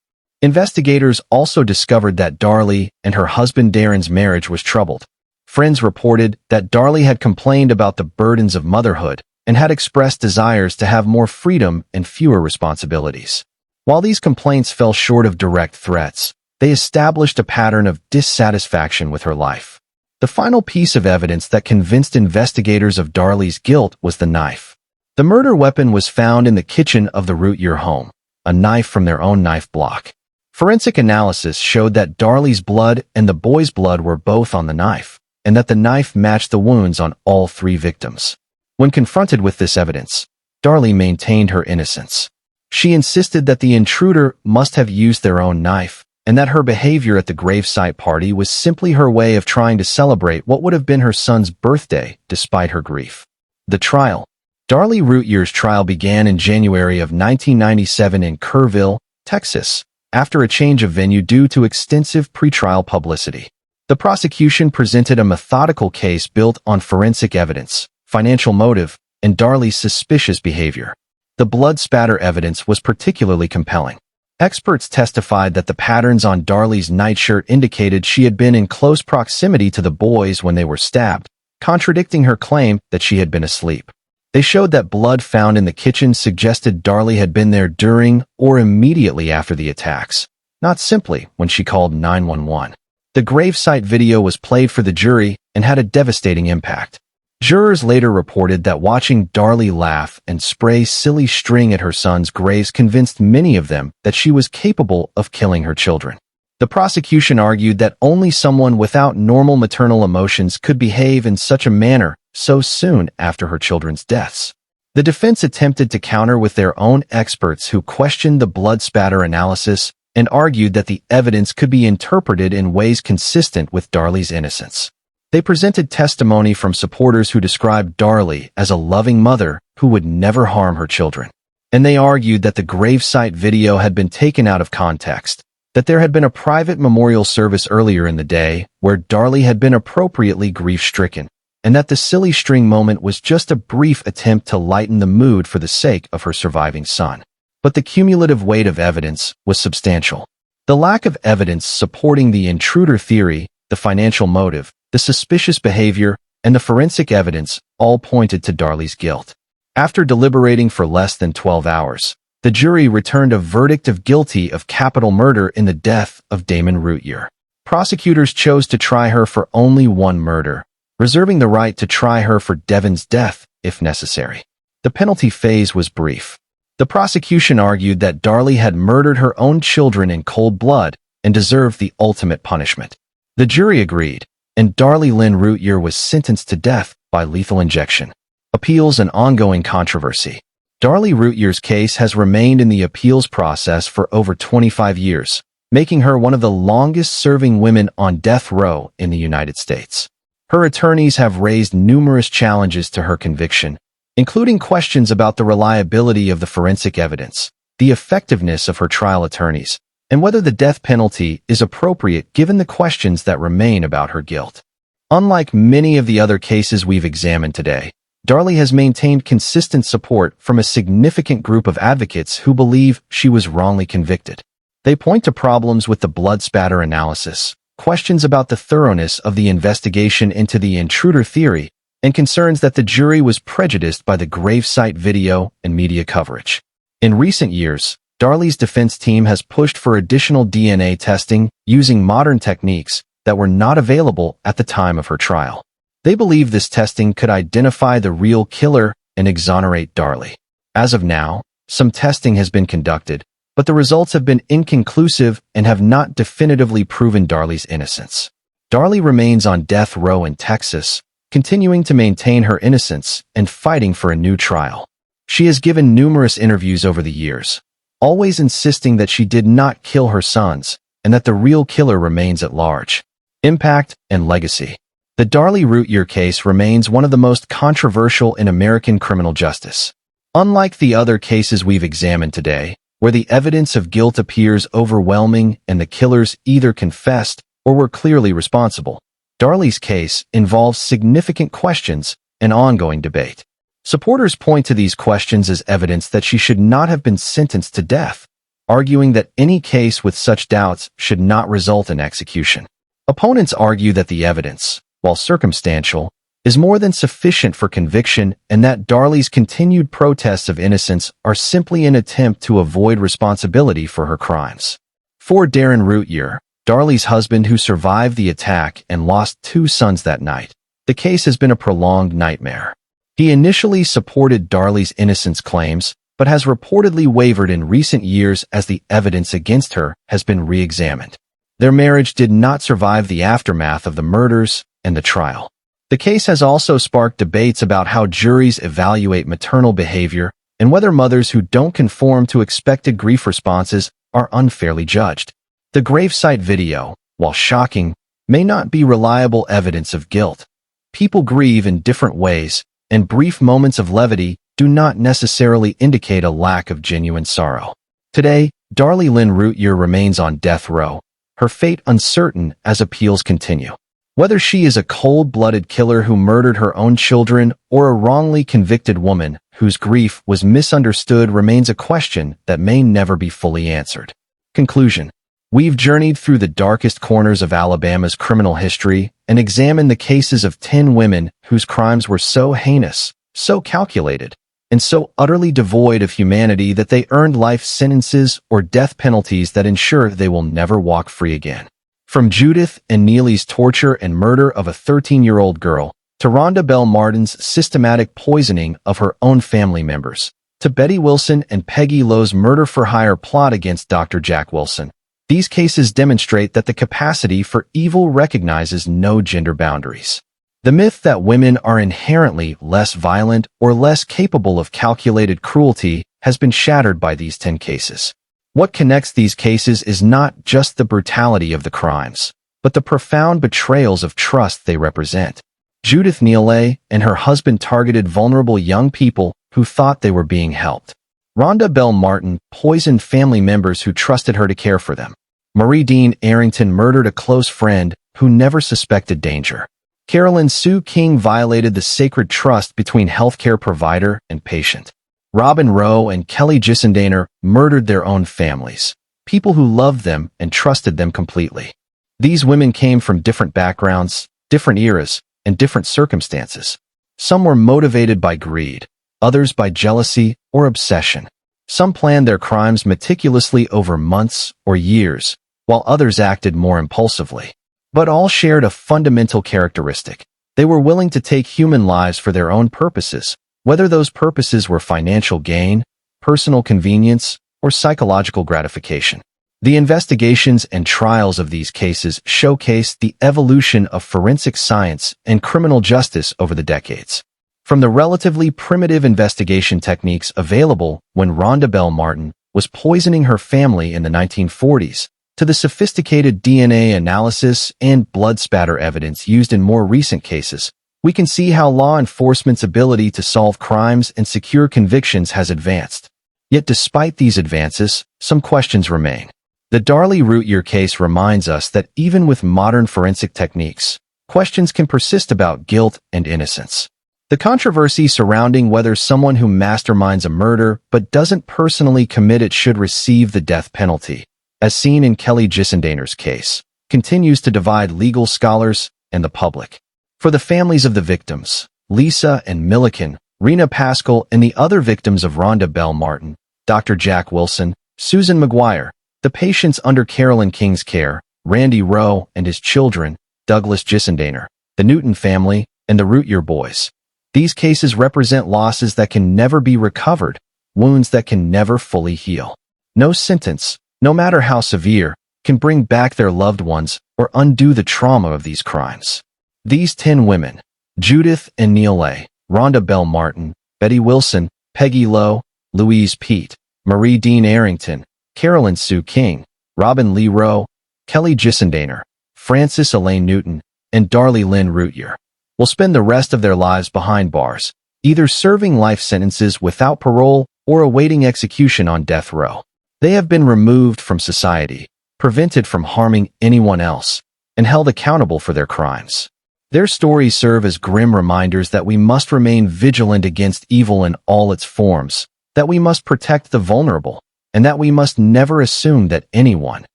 Investigators also discovered that Darlie and her husband Darren's marriage was troubled. Friends reported that Darlie had complained about the burdens of motherhood and had expressed desires to have more freedom and fewer responsibilities. While these complaints fell short of direct threats, they established a pattern of dissatisfaction with her life. The final piece of evidence that convinced investigators of Darlie's guilt was the knife. The murder weapon was found in the kitchen of the Routier home, a knife from their own knife block. Forensic analysis showed that Darlie's blood and the boy's blood were both on the knife, and that the knife matched the wounds on all 3 victims. When confronted with this evidence, Darlie maintained her innocence. She insisted that the intruder must have used their own knife, and that her behavior at the gravesite party was simply her way of trying to celebrate what would have been her son's birthday despite her grief. The trial. Darlie Routier's trial began in January of 1997 in Kerrville, Texas, after a change of venue due to extensive pretrial publicity. The prosecution presented a methodical case built on forensic evidence, financial motive, and Darley's suspicious behavior. The blood spatter evidence was particularly compelling. Experts testified that the patterns on Darley's nightshirt indicated she had been in close proximity to the boys when they were stabbed, contradicting her claim that she had been asleep. They showed that blood found in the kitchen suggested Darley had been there during or immediately after the attacks, not simply when she called 911. The gravesite video was played for the jury and had a devastating impact. Jurors later reported that watching Darley laugh and spray silly string at her son's graves convinced many of them that she was capable of killing her children. The prosecution argued that only someone without normal maternal emotions could behave in such a manner so soon after her children's deaths. The defense attempted to counter with their own experts who questioned the blood spatter analysis and argued that the evidence could be interpreted in ways consistent with Darley's innocence. They presented testimony from supporters who described Darley as a loving mother who would never harm her children. And they argued that the gravesite video had been taken out of context, that there had been a private memorial service earlier in the day where Darley had been appropriately grief-stricken, and that the silly string moment was just a brief attempt to lighten the mood for the sake of her surviving son. But the cumulative weight of evidence was substantial. The lack of evidence supporting the intruder theory, the financial motive, the suspicious behavior, and the forensic evidence all pointed to Darley's guilt. After deliberating for less than 12 hours, the jury returned a verdict of guilty of capital murder in the death of Damon Routier. Prosecutors chose to try her for only one murder, reserving the right to try her for Devon's death if necessary. The penalty phase was brief. The prosecution argued that Darley had murdered her own children in cold blood and deserved the ultimate punishment. The jury agreed, and Darley Lynn Routier was sentenced to death by lethal injection. Appeals and ongoing controversy. Darley Routier's case has remained in the appeals process for over 25 years, making her one of the longest-serving women on death row in the United States. Her attorneys have raised numerous challenges to her conviction, including questions about the reliability of the forensic evidence, the effectiveness of her trial attorneys, and whether the death penalty is appropriate given the questions that remain about her guilt. Unlike many of the other cases we've examined today, Darley has maintained consistent support from a significant group of advocates who believe she was wrongly convicted. They point to problems with the blood spatter analysis, questions about the thoroughness of the investigation into the intruder theory, and concerns that the jury was prejudiced by the gravesite video and media coverage. In recent years, Darley's defense team has pushed for additional DNA testing using modern techniques that were not available at the time of her trial. They believe this testing could identify the real killer and exonerate Darley. As of now, some testing has been conducted, but the results have been inconclusive and have not definitively proven Darley's innocence. Darley remains on death row in Texas, continuing to maintain her innocence and fighting for a new trial. She has given numerous interviews over the years, always insisting that she did not kill her sons and that the real killer remains at large. Impact and legacy. The Darley Routier case remains one of the most controversial in American criminal justice. Unlike the other cases we've examined today, where the evidence of guilt appears overwhelming and the killers either confessed or were clearly responsible, Darley's case involves significant questions and ongoing debate. Supporters point to these questions as evidence that she should not have been sentenced to death, arguing that any case with such doubts should not result in execution. Opponents argue that the evidence, while circumstantial, is more than sufficient for conviction and that Darley's continued protests of innocence are simply an attempt to avoid responsibility for her crimes. For Darren Routier, Darley's husband who survived the attack and lost 2 sons that night, the case has been a prolonged nightmare. He initially supported Darley's innocence claims, but has reportedly wavered in recent years as the evidence against her has been re-examined. Their marriage did not survive the aftermath of the murders and the trial. The case has also sparked debates about how juries evaluate maternal behavior and whether mothers who don't conform to expected grief responses are unfairly judged. The gravesite video, while shocking, may not be reliable evidence of guilt. People grieve in different ways, and brief moments of levity do not necessarily indicate a lack of genuine sorrow. Today, Darley Lynn Routier remains on death row, her fate uncertain as appeals continue. Whether she is a cold-blooded killer who murdered her own children or a wrongly convicted woman whose grief was misunderstood remains a question that may never be fully answered. Conclusion. We've journeyed through the darkest corners of Alabama's criminal history and examined the cases of 10 women whose crimes were so heinous, so calculated, and so utterly devoid of humanity that they earned life sentences or death penalties that ensure they will never walk free again. From Judith and Neelley's torture and murder of a 13-year-old girl, to Rhonda Belle Martin's systematic poisoning of her own family members, to Betty Wilson and Peggy Lowe's murder-for-hire plot against Dr. Jack Wilson, these cases demonstrate that the capacity for evil recognizes no gender boundaries. The myth that women are inherently less violent or less capable of calculated cruelty has been shattered by these 10 cases. What connects these cases is not just the brutality of the crimes, but the profound betrayals of trust they represent. Judith Neelley and her husband targeted vulnerable young people who thought they were being helped. Rhonda Belle Martin poisoned family members who trusted her to care for them. Marie Dean Arrington murdered a close friend who never suspected danger. Carolyn Sue King violated the sacred trust between healthcare provider and patient. Robin Rowe and Kelly Gissendaner murdered their own families, people who loved them and trusted them completely. These women came from different backgrounds, different eras, and different circumstances. Some were motivated by greed, others by jealousy or obsession. Some planned their crimes meticulously over months or years, while others acted more impulsively. But all shared a fundamental characteristic. They were willing to take human lives for their own purposes, whether those purposes were financial gain, personal convenience, or psychological gratification. The investigations and trials of these cases showcase the evolution of forensic science and criminal justice over the decades. From the relatively primitive investigation techniques available when Rhonda Belle Martin was poisoning her family in the 1940s, to the sophisticated DNA analysis and blood spatter evidence used in more recent cases, we can see how law enforcement's ability to solve crimes and secure convictions has advanced. Yet despite these advances, some questions remain. The Darlie Routier case reminds us that even with modern forensic techniques, questions can persist about guilt and innocence. The controversy surrounding whether someone who masterminds a murder but doesn't personally commit it should receive the death penalty, as seen in Kelly Gissendaner's case, continues to divide legal scholars and the public. For the families of the victims, Lisa and Milliken, Rena Pascal, and the other victims of Rhonda Belle Martin, Dr. Jack Wilson, Susan McGuire, the patients under Carolyn King's care, Randy Rowe and his children, Douglas Gissendaner, the Newton family, and the Routier boys. These cases represent losses that can never be recovered, wounds that can never fully heal. No sentence, no matter how severe, can bring back their loved ones or undo the trauma of these crimes. These 10 women, Judith and Neelley, Rhonda Belle Martin, Betty Wilson, Peggy Lowe, Louise Peete, Marie Dean Arrington, Carolyn Sue King, Robin Lee Rowe, Kelly Gissendaner, Frances Elaine Newton, and Darlie Lynn Routier, will spend the rest of their lives behind bars, either serving life sentences without parole or awaiting execution on death row. They have been removed from society, prevented from harming anyone else, and held accountable for their crimes. Their stories serve as grim reminders that we must remain vigilant against evil in all its forms, that we must protect the vulnerable, and that we must never assume that anyone,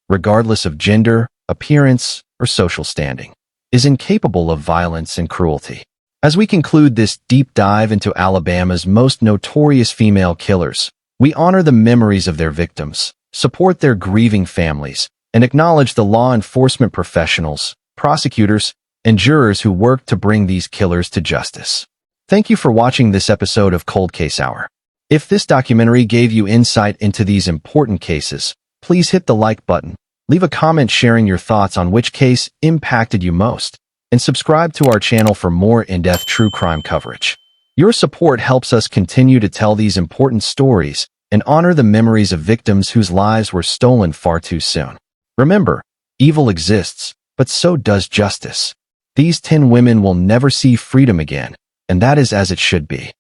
regardless of gender, appearance, or social standing, is incapable of violence and cruelty. As we conclude this deep dive into Alabama's most notorious female killers, we honor the memories of their victims, support their grieving families, and acknowledge the law enforcement professionals, prosecutors, and jurors who worked to bring these killers to justice. Thank you for watching this episode of Cold Case Hour. If this documentary gave you insight into these important cases, please hit the like button, leave a comment sharing your thoughts on which case impacted you most, and subscribe to our channel for more in-depth true crime coverage. Your support helps us continue to tell these important stories and honor the memories of victims whose lives were stolen far too soon. Remember, evil exists, but so does justice. These 10 women will never see freedom again, and that is as it should be.